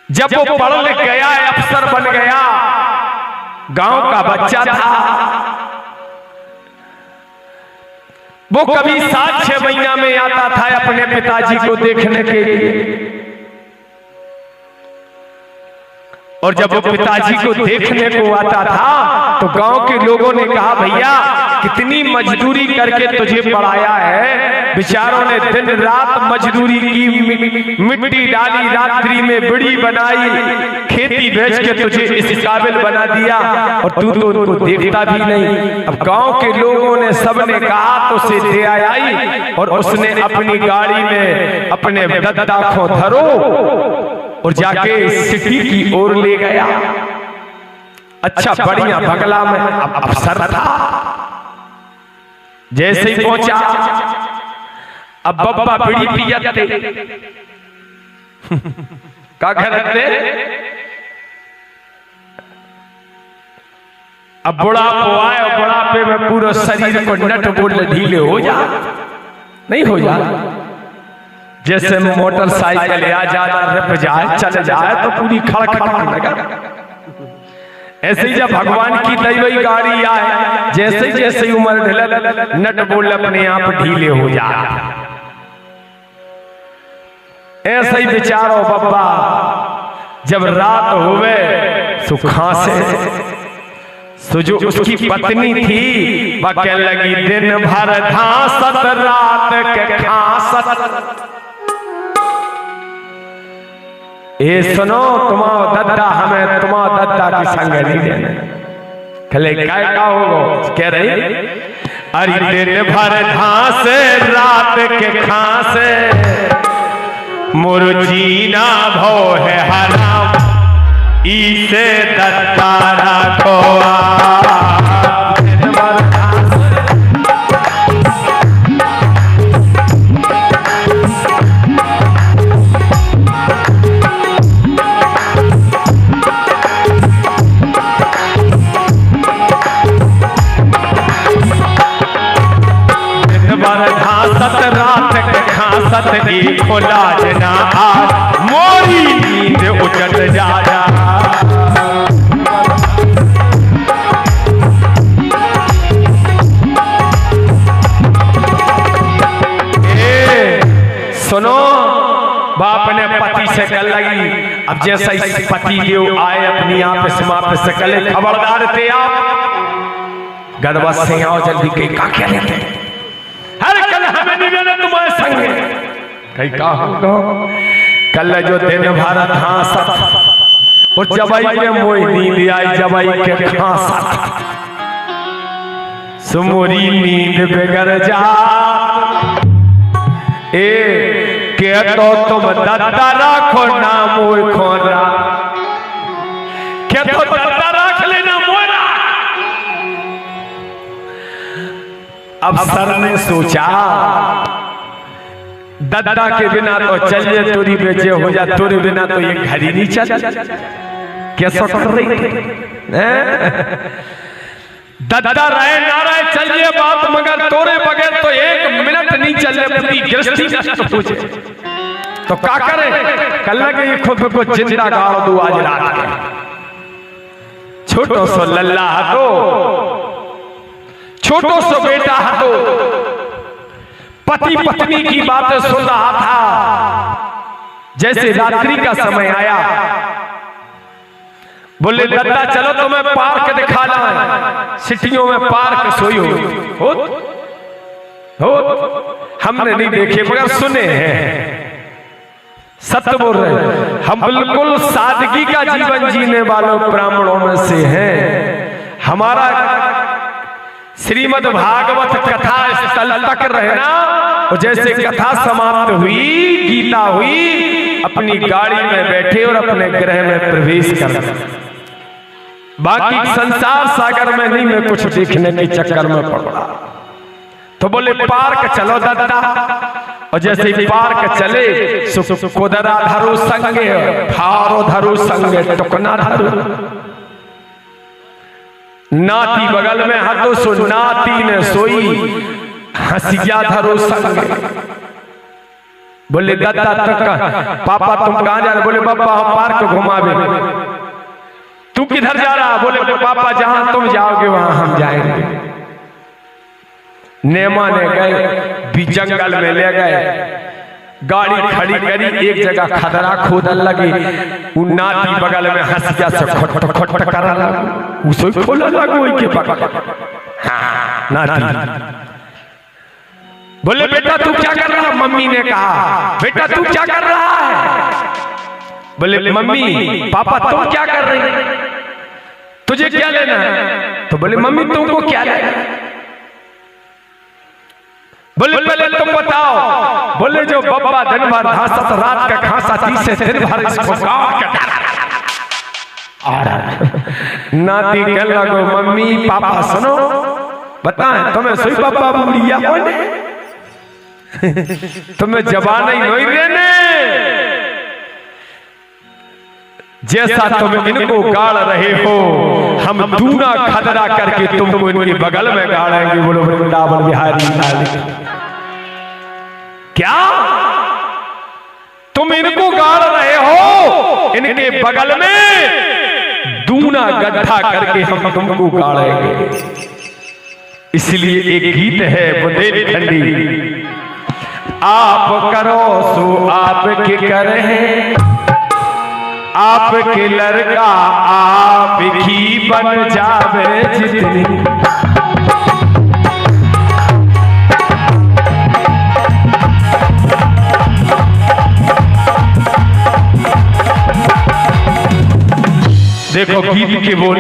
जब वो पढ़ लिख गया अफसर बन गया गांव का बच्चा था वो कभी 7-6 महीना में आता था अपने पिताजी को देखने के लिए और जब वो पिताजी को देखने को आता था तो गांव के लोगों ने कहा भैया कितनी मजदूरी करके तुझे पढ़ाया है। बेचारों ने दिन रात मजदूरी की मिट्टी डाली रात्रि में बिड़ी बनाई खेती बेच के तुझे इस काबिल बना दिया और तू तो उनको देखता भी नहीं। अब गांव के लोगों ने सबने कहा तो उसे ले आई और उसने अपनी गाड़ी में अपने दद्दा को धरो और जाके सिटी की ओर ले गया। अच्छा बढ़िया बंगला में अफसर था। जैसे ही पहुंचा अब बब्बा बीड़ी पियते का करते अब बुढ़ापो आए और बुढ़ापे में पूरा शरीर को नट बोल ढीले हो जा नहीं हो जा जैसे मोटरसाइकिल या ज्यादा रप जाए चल जाए तो पूरी खड़खड़ाने लगे, ऐसे ही जब भगवान की दी हुई गाड़ी आए, जैसे जैसे उम्र ढले नट बोल अपने आप ढीले हो जाए। ऐसे ही विचारो बब्बा, जब रात हुए सुखा से जो उसकी पत्नी थी वह कहने लगी दिन भर धांसत रात के खांसत। ए सुनो तुम्हारा दद्दा हमें तुम्हारा दद्दा की संग नहीं देना। कहले क्या होगा? कह रही अरे दिन भर घास रात के खांस मुरझीना भो है हराम इसे दद्दा रखो। खोला जना आज मोरी नींद उजट जा। सुनो, बाप ने पति से कह लगी, अब जैसा इस पति देव आए अपनी आप समाप्त से कले खबरदार थे आप गदवा से आओ जल्दी के का क्या लेते हर कल हमें नहीं देना तुम्हारे संग। कहीं का होगा कल जो दिन भर धांसत और जबाई के मोई नींद आई जबाई के खांसत सुमोरी नींद बिगड़ जा। ए के तो तुम दद्दा राखो ना मोई खोरा, के तो दद्दा राख लेना मोरा। अब सर ने सोचा दद्दा के बिना तो चलिए तोरी बेचे हो जा, तोरे बिना तो ये घर ही नहीं चल। कैसा कर रही दद्दा रहे ना रहे चलिए बात, मगर तोरे बगैर तो एक मिनट नहीं चले, पूरी गृहस्थी नष्ट हो जाए। तो क्या करे? कल लगे ये खुद को जिंदा गाड़ दू आज रात के। छोटो सो लल्ला हटो, छोटो सो बेटा हटो, पति पत्नी की बातें सुन रहा था। जैसे रात्रि का समय आया, बोले दद्दा चलो तुम्हें पार्क दिखाना है। सिटियों में पार्क सोई हो हमने नहीं देखे मगर सुने हैं, सत्य बोल रहे। हम बिल्कुल सादगी का जीवन जीने वालों ब्राह्मणों में से हैं। हमारा श्रीमद् भागवत कथा स्थल तक रहना, और जैसे कथा समाप्त हुई, गीता हुई, अपनी गाड़ी में बैठे और अपने गृह में प्रवेश कर। बाकी संसार सागर में नहीं, मैं कुछ देखने के चक्कर में पड़ा। तो बोले पार्क चलो दद्दा, और जैसे ही पार्क चले कुदरा धरु संगे फारो धरु संगे टुकना धरु, नाती बगल में हाथों सो नाती ने सोई हंसिया धरो संग। बोले दद्दा तक पापा तुम कहां जा रहे? बोले पापा हम पार्क घुमावे। तू किधर जा रहा? बोले पापा जहां तुम जाओगे वहां हम जाएंगे। नेमा ने गए भी जंगल में ले गए, गाड़ी खड़ी करी, एक जगह खदरा खोदन लगी। नाती बगल में हंसिया से खट खट करा लगा, उसो खोला लगो के पकड़। हाँ नाती बोले बेटा तू क्या कर रहा? मम्मी ने कहा बेटा तू क्या कर रहा है? बोले मम्मी पापा तुम क्या कर रही, तुझे क्या लेना है? तो बोले मम्मी तुमको क्या लेना है? बोले पहले तुम बताओ। बोले जो बब्बा दिन भर धांसत रात का खांसा तीसे दिन भर इसको गाँव के नाती कह लगो मम्मी पापा सुनो बताएं तुम्हें सोई पापा बुढ़िया बोले तुम्हें जबान ही नहीं देने, जैसा तुम इनको गाड़ रहे हो हम दूना खदरा करके तुमको इनके बगल में गाड़ेंगे। बोलो वृंदावन बिहारी लाल क्या तुम इनको गाड़ रहे हो, इनके बगल में दूना गड्ढा करके हम तुमको गाड़ेंगे। इसलिए एक गीत है बुंदेलखंडी, आप करो सो आपके करे, आपके लड़का आप ही बन जावे जितनी। देखो गीत के बोल,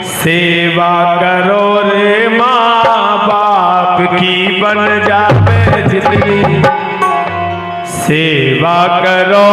सेवा करो रे माँ बाप की बन जावे जितनी, सेवा करो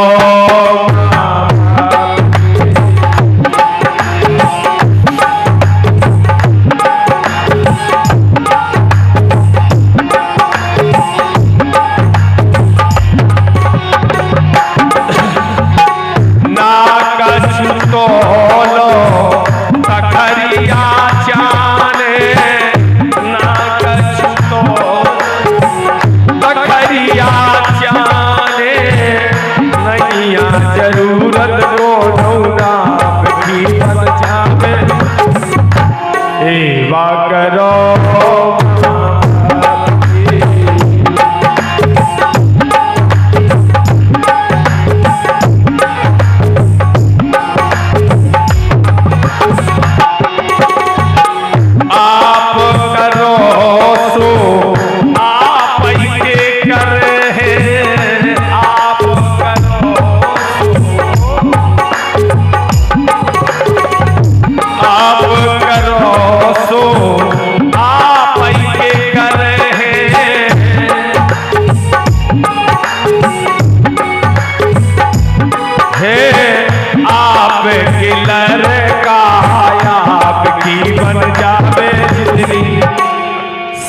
जरूरत को नौनाप की बन जावे, सेवा करो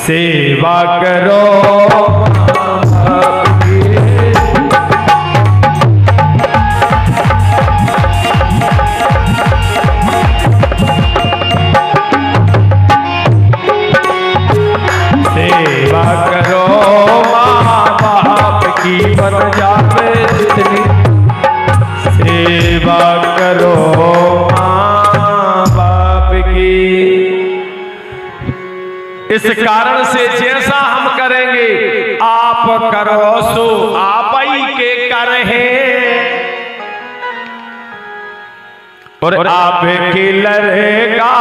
सेवा करो सेवा करो माँ बाप की बन जावे जितनी, सेवा करो माँ बाप की। इस कारण से जैसा हम करेंगे, आप करो सो आप ही के करे, और आप की लड़का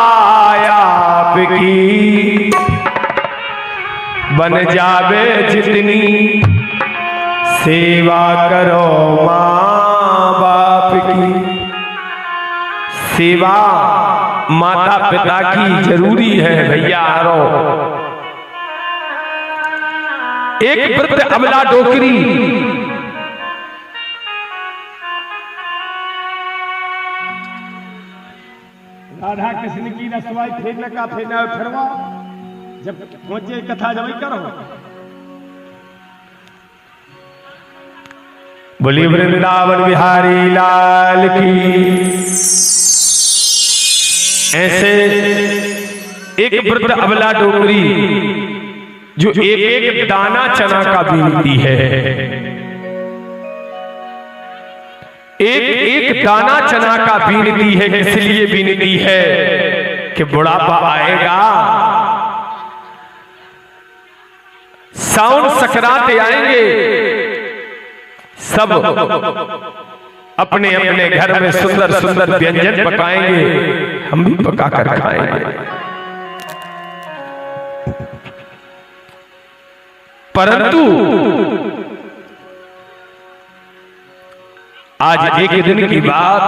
आपकी बन जावे जितनी, सेवा करो माँ बाप की। सेवा माता पिता की जरूरी है भैया। एक वृद्ध अबला डोकरी राधा कृष्ण की रसवाई फेरने का फेरना फिरवा, जब पहुंचे कथा जब करो। बोली वृंदावन बिहारी लाल की। ऐसे एक वृद्ध अबला डोकरी जो एक एक दाना चना का बीनती है, एक एक दाना चना का बीनती है। इसलिए बीनती है कि बुढ़ापा आएगा, सावन सकरात आएंगे, सब अपने अपने घर में सुंदर सुंदर व्यंजन पकाएंगे, हम भी पका कर खाएंगे। परंतु आज एक दिन की बात,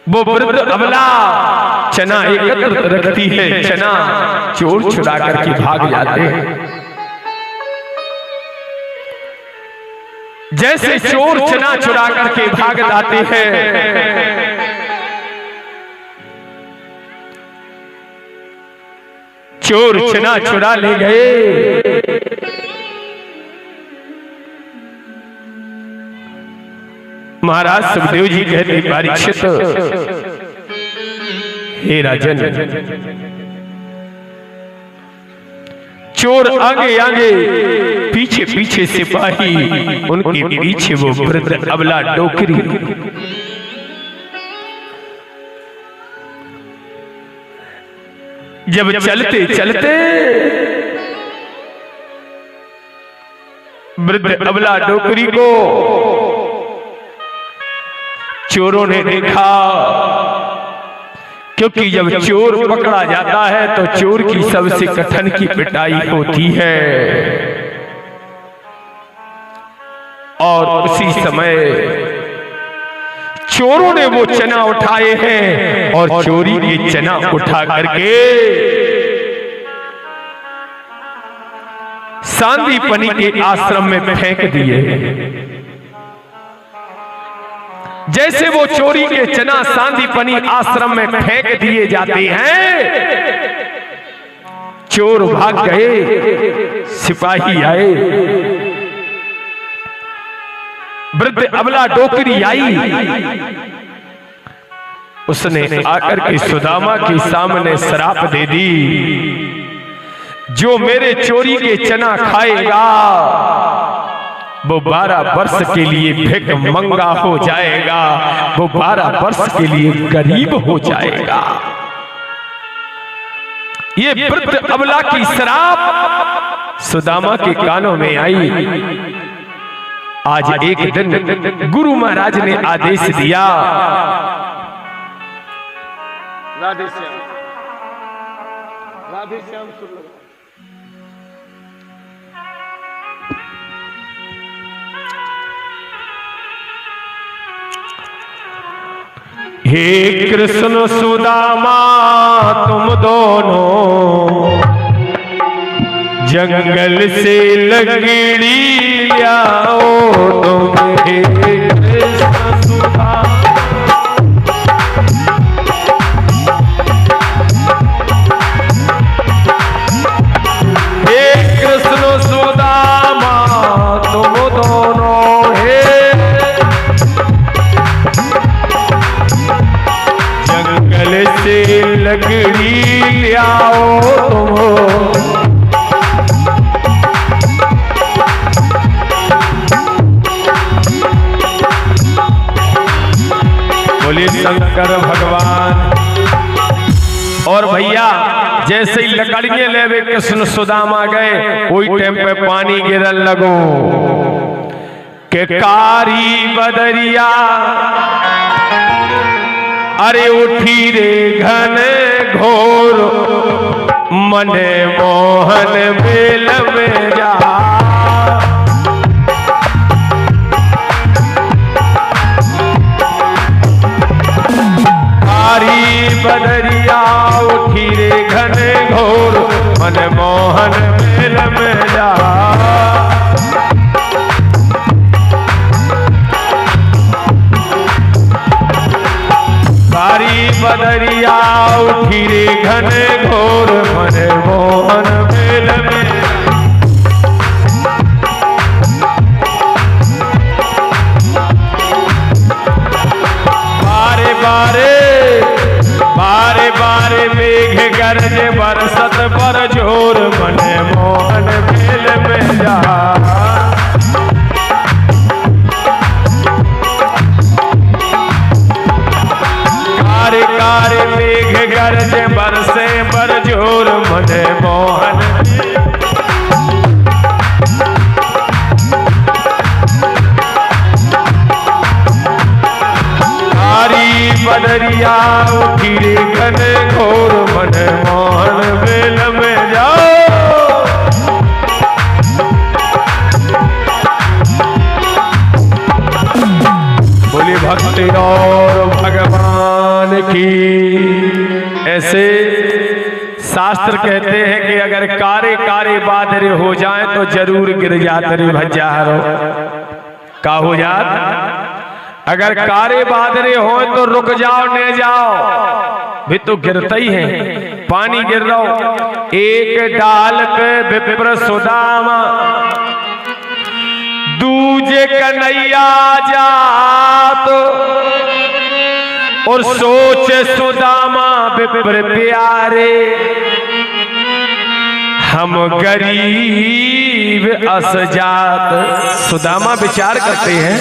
वो वृद्ध अबला चना एकत्र रखती है, चना चोर चुरा करके भाग जाते हैं। जैसे चोर चना चुरा करके भाग जाते हैं, चोर चना चुरा ले गए। महाराज सुखदेव जी कहते, परीक्षित हे राजन, चोर आगे आगे, पीछे पीछे सिपाही, उनके पीछे वो वृद्ध अबला डोकरी। जब चलते चलते वृद्ध अबला डोकरी को चोरों ने देखा, क्योंकि जब चोर पकड़ा जाता है तो चोर की सबसे कठिन की पिटाई होती है। और उसी समय चोरों ने वो चना उठाए हैं और चोरी के चना उठा करके सांदीपनी के आश्रम में फेंक दिए। जैसे वो चोरी के चना सांदीपनी आश्रम में फेंक दिए जाते हैं, चोर भाग गए, सिपाही आए, वृद्ध अबला डोकरी आई। उसने आकर के सुदामा के सामने श्राप दे दी, जो मेरे चोरी के चना खाएगा वो 12 वर्ष के लिए भिख मंगा हो जाएगा, वो 12 वर्ष के लिए गरीब हो जाएगा। ये वृद्ध अबला की श्राप सुदामा के कानों में आई। आज एक दिन गुरु महाराज ने आदेश दिया, राधे श्याम, राधे श्याम सुन लो। हे कृष्ण सुदामा तुम दोनों जंगल से लकड़ी लाओ, तुम हे कृष्ण सुदामा। हे कृष्ण सुदामा तुम दोनों हे जंगल से लकड़ी लाओ, तुम बोले शंकर भगवान। और भैया जैसे ही लकड़ियां लेवे कृष्ण सुदामा गए, कोई टाइम पे पानी गिरन लगो के कारी बदरिया, अरे उठी रे घन घोर, मने मोहन बेल में जा। बदरिया उठी रे घने घोर, मन मोहन मेल में जा। सारी बदरिया उठी रे घने घोर, मन मोहन मेल में। बारे बारे बारे बारे मेघ गरज बरसत पर जोर, मने मोहन मेल में जा। कारे कारे मेघ गरज बरसे पर जोर, मने मोहन। बदरिया उठी रे घने घोर, मन मोहन बेल में जाओ। बोली भक्ति और भगवान की। ऐसे शास्त्र कहते हैं कि अगर कारे कारे बादरे हो जाएं तो जरूर गिर जात रे भज्जारो। का हो जात? अगर कारे बादरे हो तो रुक जाओ, ने जाओ, भी तो गिरता ही है। पानी गिर रहा हो, एक डाल के विप्र सुदामा, दूजे कन्हैया जात, और सोच सुदामा विप्र प्यारे, हम गरीब असजात। सुदामा विचार करते हैं,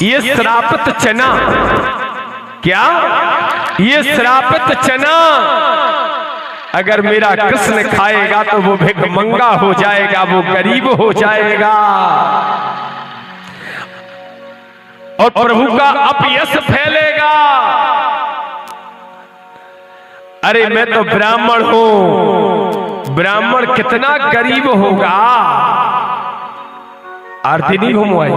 ये श्रापित चना, क्या ये श्रापित चना अगर मेरा कृष्ण खाएगा तो वो भिखमंगा हो जाएगा, वो गरीब हो जाएगा और प्रभु का अपयश फैलेगा। अरे मैं तो ब्राह्मण हूं, ब्राह्मण कितना गरीब होगा। आरती नहीं घुमवाई,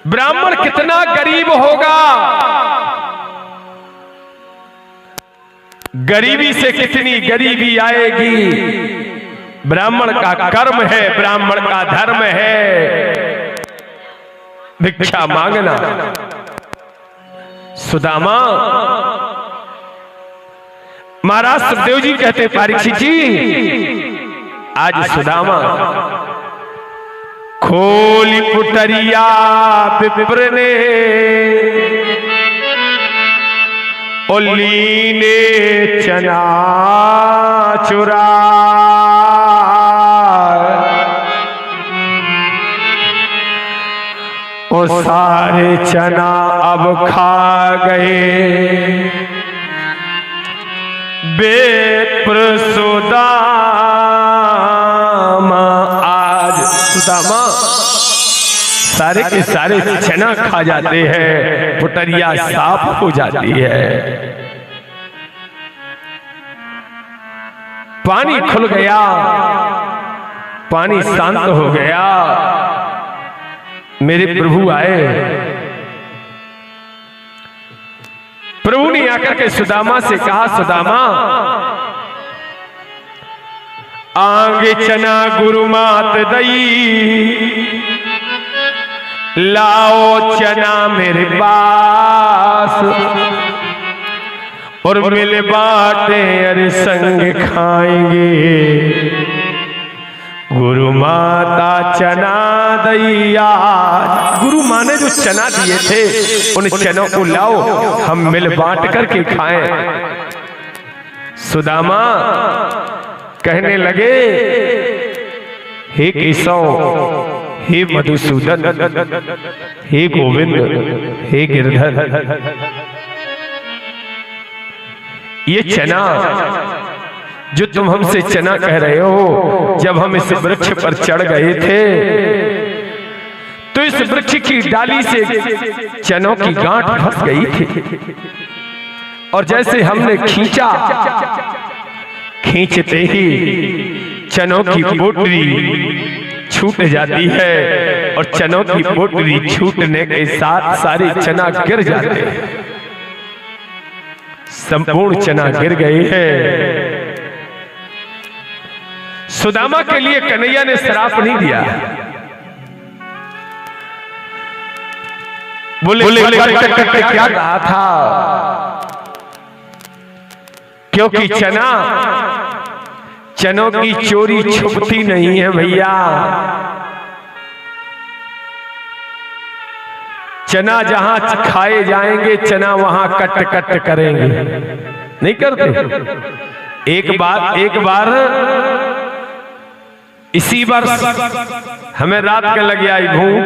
ब्राह्मण कितना गरीब होगा, गरीबी से कितनी गरीबी आएगी। ब्राह्मण का कर्म है, ब्राह्मण का धर्म है भिक्षा मांगना। सुदामा, महाराज सुखदेव जी कहते, परीक्षित जी आज सुदामा खोली पुटरिया विप्र ने ओली ने चना चुरा, वो सारे चना अब खा गए विप्र सुदामा। आज सुदामा सारे के सारे चना खा जाते हैं, पुटरिया साफ हो जाती है, पानी खुल गया, पानी शांत हो गया। मेरे प्रभु आए, प्रभु ने आकर के सुदामा से कहा, सुदामा आगे चना गुरु मात दई, लाओ चना मेरे पास और मिल बाटे अरे संग खाएंगे। गुरु माता चना दैया, गुरु माँ ने जो चना दिए थे उन चनों को लाओ, हम मिल बांट करके खाएं। सुदामा कहने लगे, हे केशव, हे मधुसूदन, हे गोविंद, हे गिरधर, ये चना जो तुम हमसे चना कह रहे हो, जब हम इस वृक्ष पर चढ़ गए थे तो इस वृक्ष की डाली से चनों की गांठ फंस गई थी और जैसे हमने खींचा, खींचते ही चनों की पोटली छूट जाती है और चनों की पोटली छूटने के साथ सारे चना गिर जाते हैं। संपूर्ण चना गिर गए हैं। सुदामा के लिए कन्हैया ने श्राप नहीं दिया। बोले क्या कहा था, क्योंकि चनों की चोरी छुपती नहीं है भैया। चना जहां खाए जाएंगे, चना वहां कट कट करेंगे, नहीं करते। एक बार इसी वर्ष हमें रात के लगे आई भूख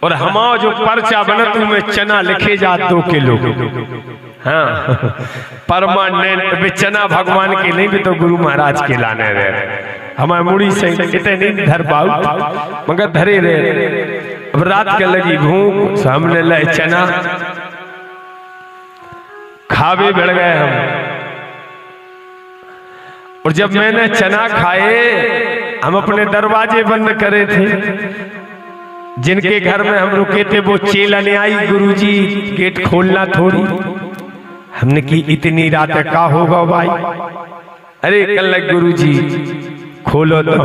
और हमारा जो पर्चा बनत में चना लिखे जा 2 किलो, हाँ परमानेंट भी चना भगवान के नहीं भी तो गुरु महाराज के लाने रहे। हमारे मुड़ी से इतने नहीं धर पाऊ मगर धरे रहे। अब रात के लगी भूख, सामने ले चना खावे बढ़ गए हम। और जब मैंने चना खाए, हम अपने दरवाजे बंद करे थे। जिनके घर में हम रुके थे वो चेला ने आई, गुरुजी गेट खोलना थोड़ी। हमने की इतनी रात का होगा भाई? अरे कल गुरुजी खोलो तो।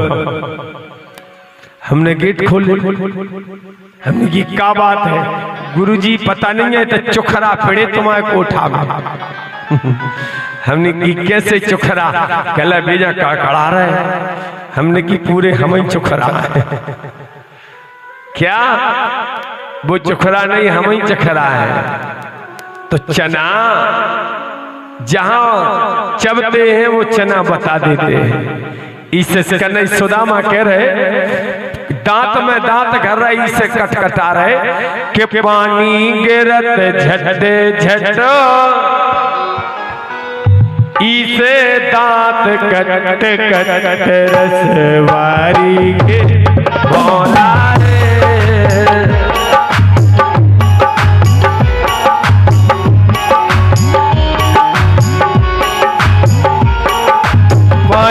हमने गेट खोले, हमने की क्या बात है? गुरुजी पता नहीं है तो चुखरा फिरे तुम्हारे कोठा में। हमने की कैसे चुखरा? कल बेजा का कड़ा रहे। हमने की पूरे हम ही चुखरा है। क्या वो चुखरा नहीं, हम ही चखरा है। तो चना जहां चबते हैं वो चना बता देते हैं। इस कन्हैया सुदामा कह रहे दांत में दांत कर रहे इसे कटकटा रहे कि पानी गिरत झट झट इसे दांत कट कट रसवारी के भौला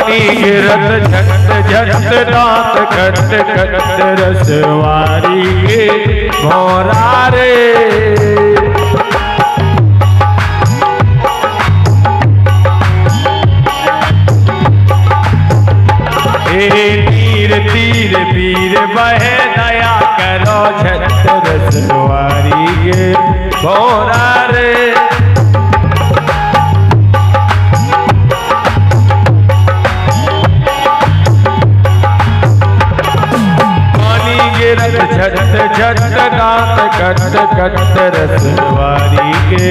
गिरत झट झट दांत कट कट रसवारी के भौरा रे। तीर तीर पीर बहे दया करो झट रसवारी के भौरा रे। झट झट दांत कट कट रसवारी के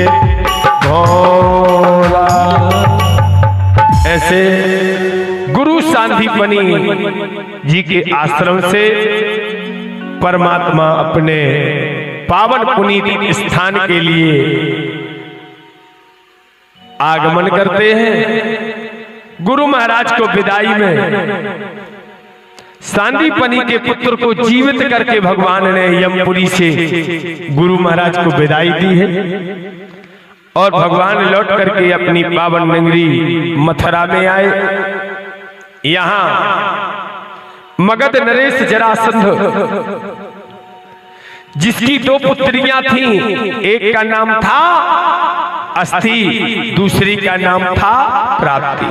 भोला। ऐसे गुरु सांदीपनी जी के आश्रम से परमात्मा अपने पावन पुनीत स्थान के लिए आगमन करते हैं। गुरु महाराज को विदाई में सांदीपनी के पुत्र को जीवित करके भगवान ने यमपुरी से गुरु महाराज को विदाई दी है और भगवान लौट करके अपनी पावन नगरी मथुरा में आए। यहां मगध नरेश जरासंध जिसकी दो पुत्रियां थीं, एक का नाम था अस्थि, दूसरी का नाम था प्राप्ति।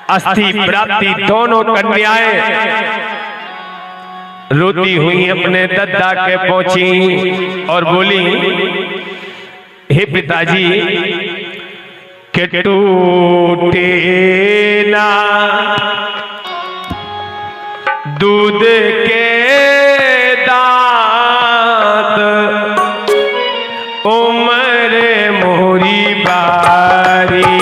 अस्थि प्राप्ति दोनों कन्याएं रोती हुई अपने दद्दा के पहुंची और बोली, हे पिताजी के टूटे ना दूध के दांत उम्र मोरी बारी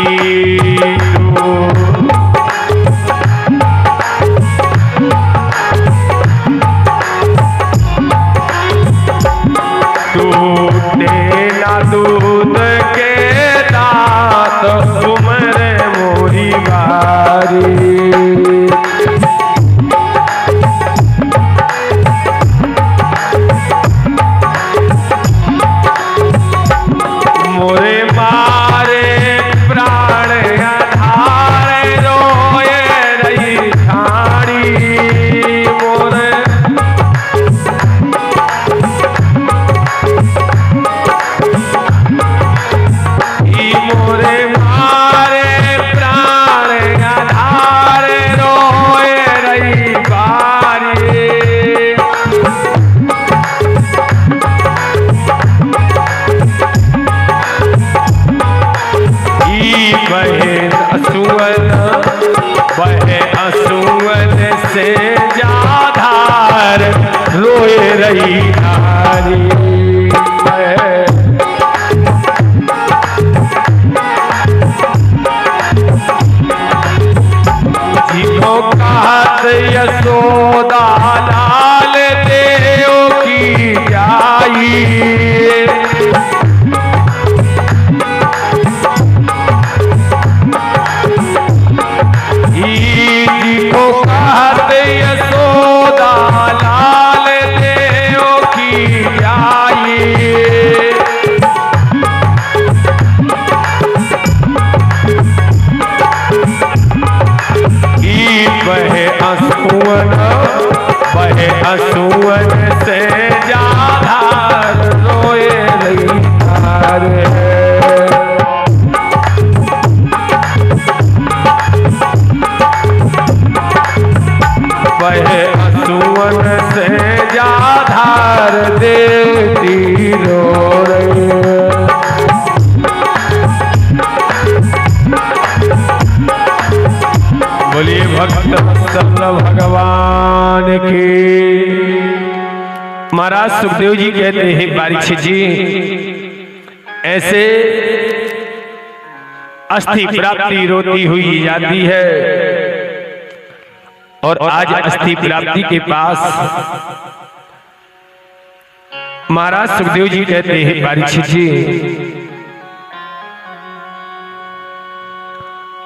दूध के दांत उम्र मोरी बारी। मोरे मारे प्राण आधार रोए रही ठाड़ी। मोरे मोरे मारे प्राण आधार रोए रही बारी। बहे असुवन से जाधार रोए रही धारी। यशोदा लाल देव की जाई। को कहते यशोदा लाल देव की जाई। बहे असुवन से जाधार रोए रही धारे। बहे असुवन से जाधार देती रो रही। बोलिए भक्त भगवान की। महाराज सुखदेव जी कहते हैं बारीक्षित जी, ऐसे अस्थि प्राप्ति रोती हुई जाती है। और आज अस्थि प्राप्ति के पास महाराज सुखदेव जी कहते हैं, परीक्षित जी,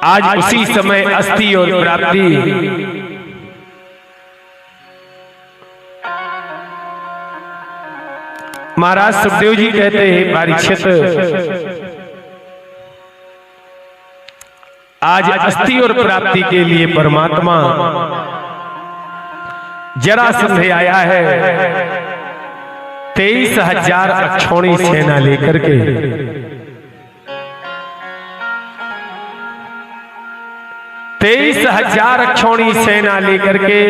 आज उसी समय अस्थि और प्राप्ति महाराज सुखदेव जी कहते हैं, परीक्षित, आज अस्थि और प्राप्ति के लिए परमात्मा जरासंध आया है 23,000 अक्षौणी सेना लेकर के। 23,000 अक्षौणी सेना लेकर के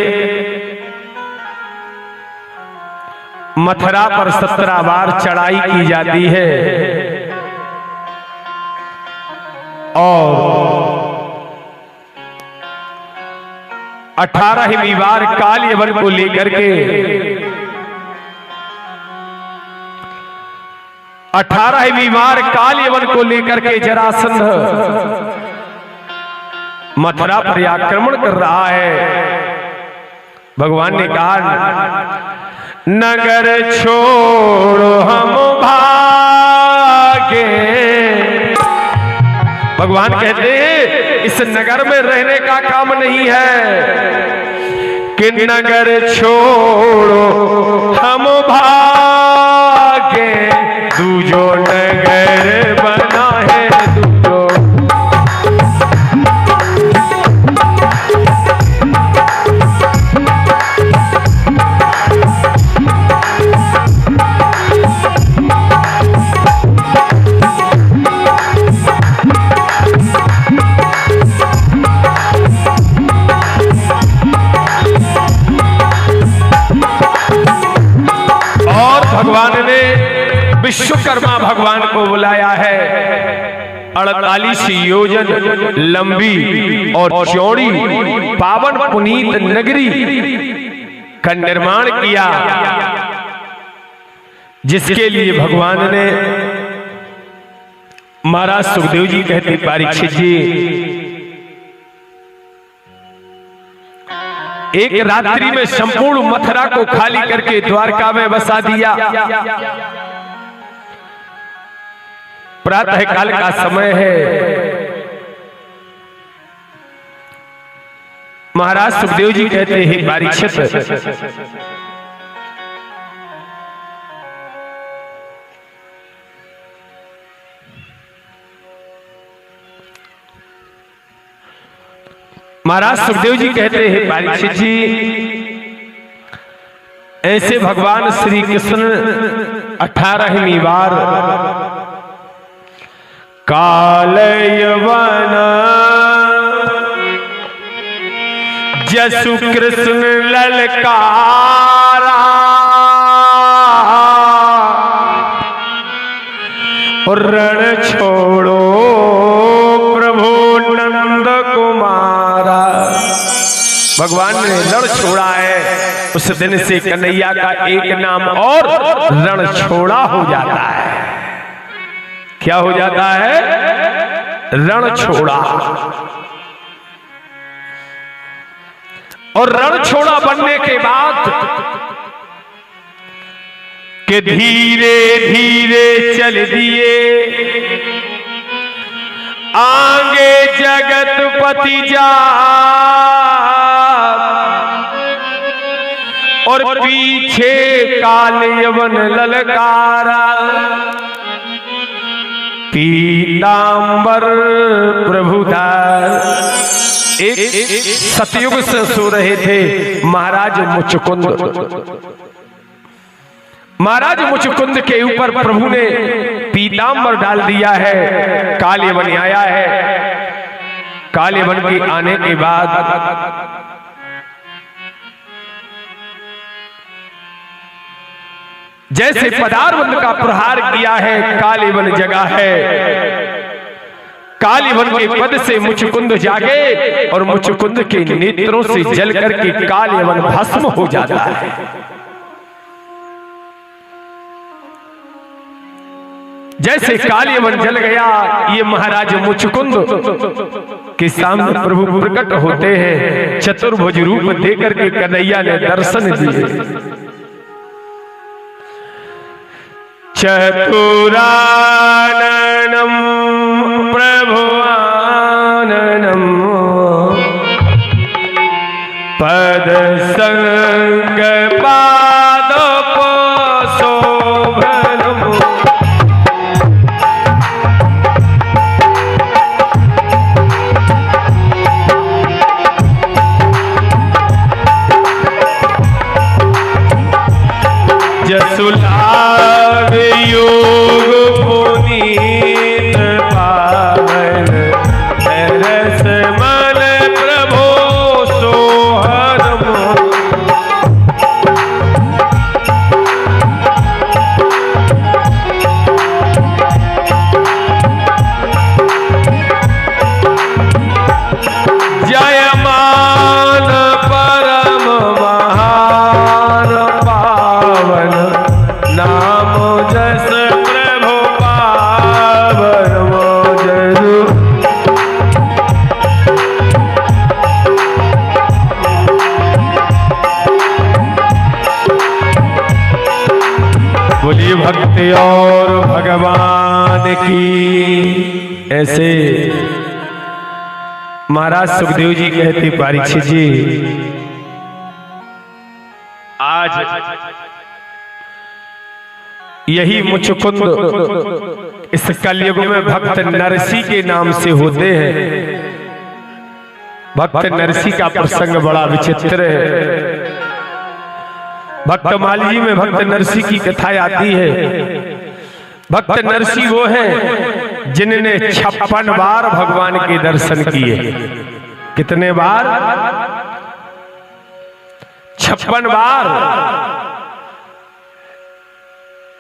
मथुरा पर 17 बार चढ़ाई की जाती है और 18वीं बार काल यवन को लेकर के 18वीं बार काल यवन को लेकर के जरासंध मथुरा पर आक्रमण कर रहा है। भगवान ने कहा, नगर छोड़ो हम भागे। भगवान कहते हैं इस नगर में रहने का काम नहीं है कि नगर छोड़ो हम भागे, दूजो नगर बना है दूजो। भगवान ने विश्वकर्मा भगवान को बुलाया है। 48 योजन लंबी और चौड़ी पावन पुनीत नगरी का निर्माण किया, जिसके लिए भगवान ने, महाराज सुखदेव जी कहते, परीक्षित जी, एक रात्रि में संपूर्ण मथुरा को खाली करके द्वारका में बसा दिया। प्रातः काल का समय है। महाराज सुखदेव जी कहते हैं, परीक्षित, महाराज सुखदेव जी कहते हैं, परीक्षित जी, ऐसे भगवान श्री कृष्ण 18वीं बार काल यवन जसु कृष्ण ललकारा, और रण छोड़ो प्रभु नंद कुमारा। भगवान ने रण छोड़ा है। उस दिन से कन्हैया का एक नाम और रण छोड़ा हो जाता है। क्या हो जाता है? रण छोड़ा। और रण छोड़ा बनने के बाद कि धीरे धीरे चल दिए आगे जगतपति जा, और पीछे काल यवन ललकारा, पीतांबर प्रभुदास। एक सतयुग से सो रहे थे महाराज मुचुकुंद। महाराज मुचुकुंद के ऊपर प्रभु ने पीतांबर डाल दिया है। काल यवन आया है। काल यवन के आने के बाद जैसे पदारबंद का प्रहार किया है, काल यवन जगा है। काल यवन के पद से मुचुकुंद जागे और मुचुकुंद के नेत्रों से जल करके काल यवन भस्म हो जाता है। जैसे कालियवन जल गया, ये महाराज मुचकुंद के सामने प्रभु प्रकट होते हैं। चतुर्भुज रूप देकर के कन्हैया ने दर्शन दिए। चतुराननम प्रभुआननम पद संग पादप शोभनम। जसुलाभ योग पुनीत पावन रस मन प्रभो सोहरम। जयमान परम महान पावन नाम जस प्रभु पावन जरु। बोलिए भक्ति और भगवान की। ऐसे महाराज सुखदेव जी कहते, परीक्षित जी आज यही मुचकुंद इस कलयुग में भक्त नरसी के नाम से होते हैं। भक्त नरसी का प्रसंग बड़ा विचित्र है। भक्त माली में भक्त नरसी की कथा आती है। भक्त नरसी वो है जिन्होंने 56 बार भगवान के दर्शन किए। कितने बार? 56 बार।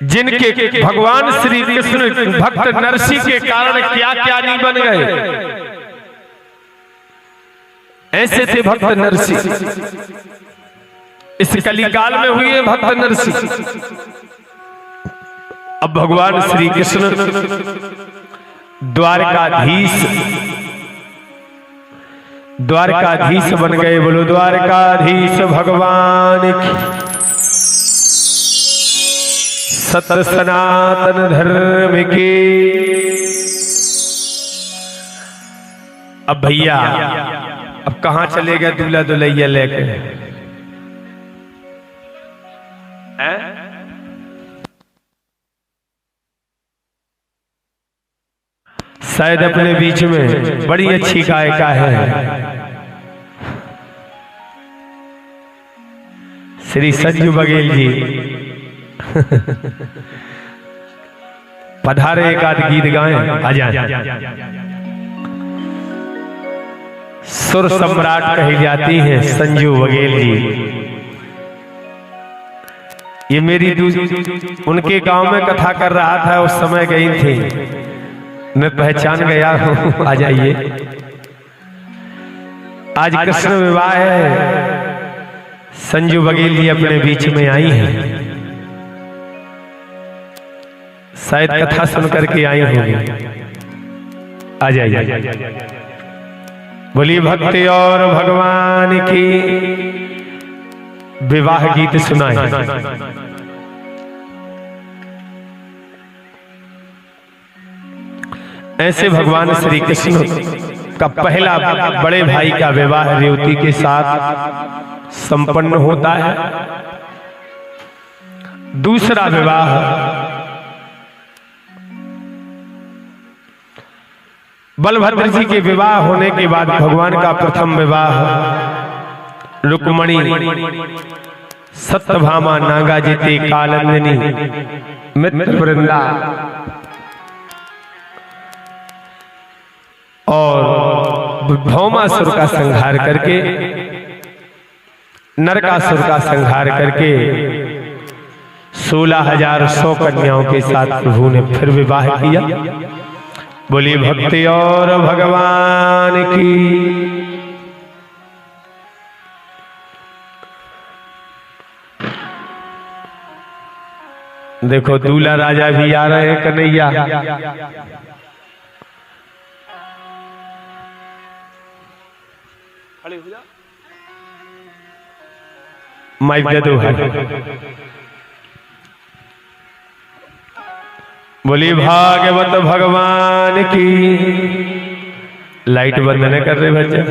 जिनके भगवान श्री कृष्ण भक्त नरसी के कारण क्या क्या नहीं बन गए। ऐसे थे भक्त नरसी। इस कलिकाल में हुए भक्त नरसी। अब भगवान श्री कृष्ण द्वारकाधीश बन गए। बोलो द्वारकाधीश भगवान की। सत्य सनातन धर्म के। अब भैया अब कहां चलेगा दूल्हा दुल्हैया लेके? शायद अपने बीच में बड़ी अच्छी गायिका है श्री संजू बघेल जी। पधारे एक आध गीत गाएं। आ जाए। सुर सम्राट कही जाती हैं संजू बघेल जी। ये मेरी उनके गांव में कथा कर रहा था, उस समय गई थी, मैं पहचान गया हूं। आ जाइए। आज कृष्ण विवाह है। संजू बघेल जी अपने बीच में आई हैं। शायद कथा सुन करके आई होंगी। आ जाइए। बोलिए भक्ति और भगवान की। विवाह गीत सुनाए। ऐसे भगवान श्री कृष्ण का पहला बड़े भाई का विवाह रेवती के साथ संपन्न होता है। दूसरा विवाह बलभद्र जी के विवाह होने के बाद भगवान का प्रथम विवाह रुक्मणी सत्यभामा नागा जीते कालंदिनी मित्र वृंदा और भौमासुर का संहार करके, नरकासुर का संहार करके 16,100 कन्याओं के साथ प्रभु ने फिर विवाह किया। बोलिए भक्ति और भगवान की। देखो दूल्हा राजा भी आ रहे हैं कन्हैया। खड़े हो जा। माइक दे दो भाई। बोली भागवत भगवान की। लाइट बंद न कर रहे बच्चे।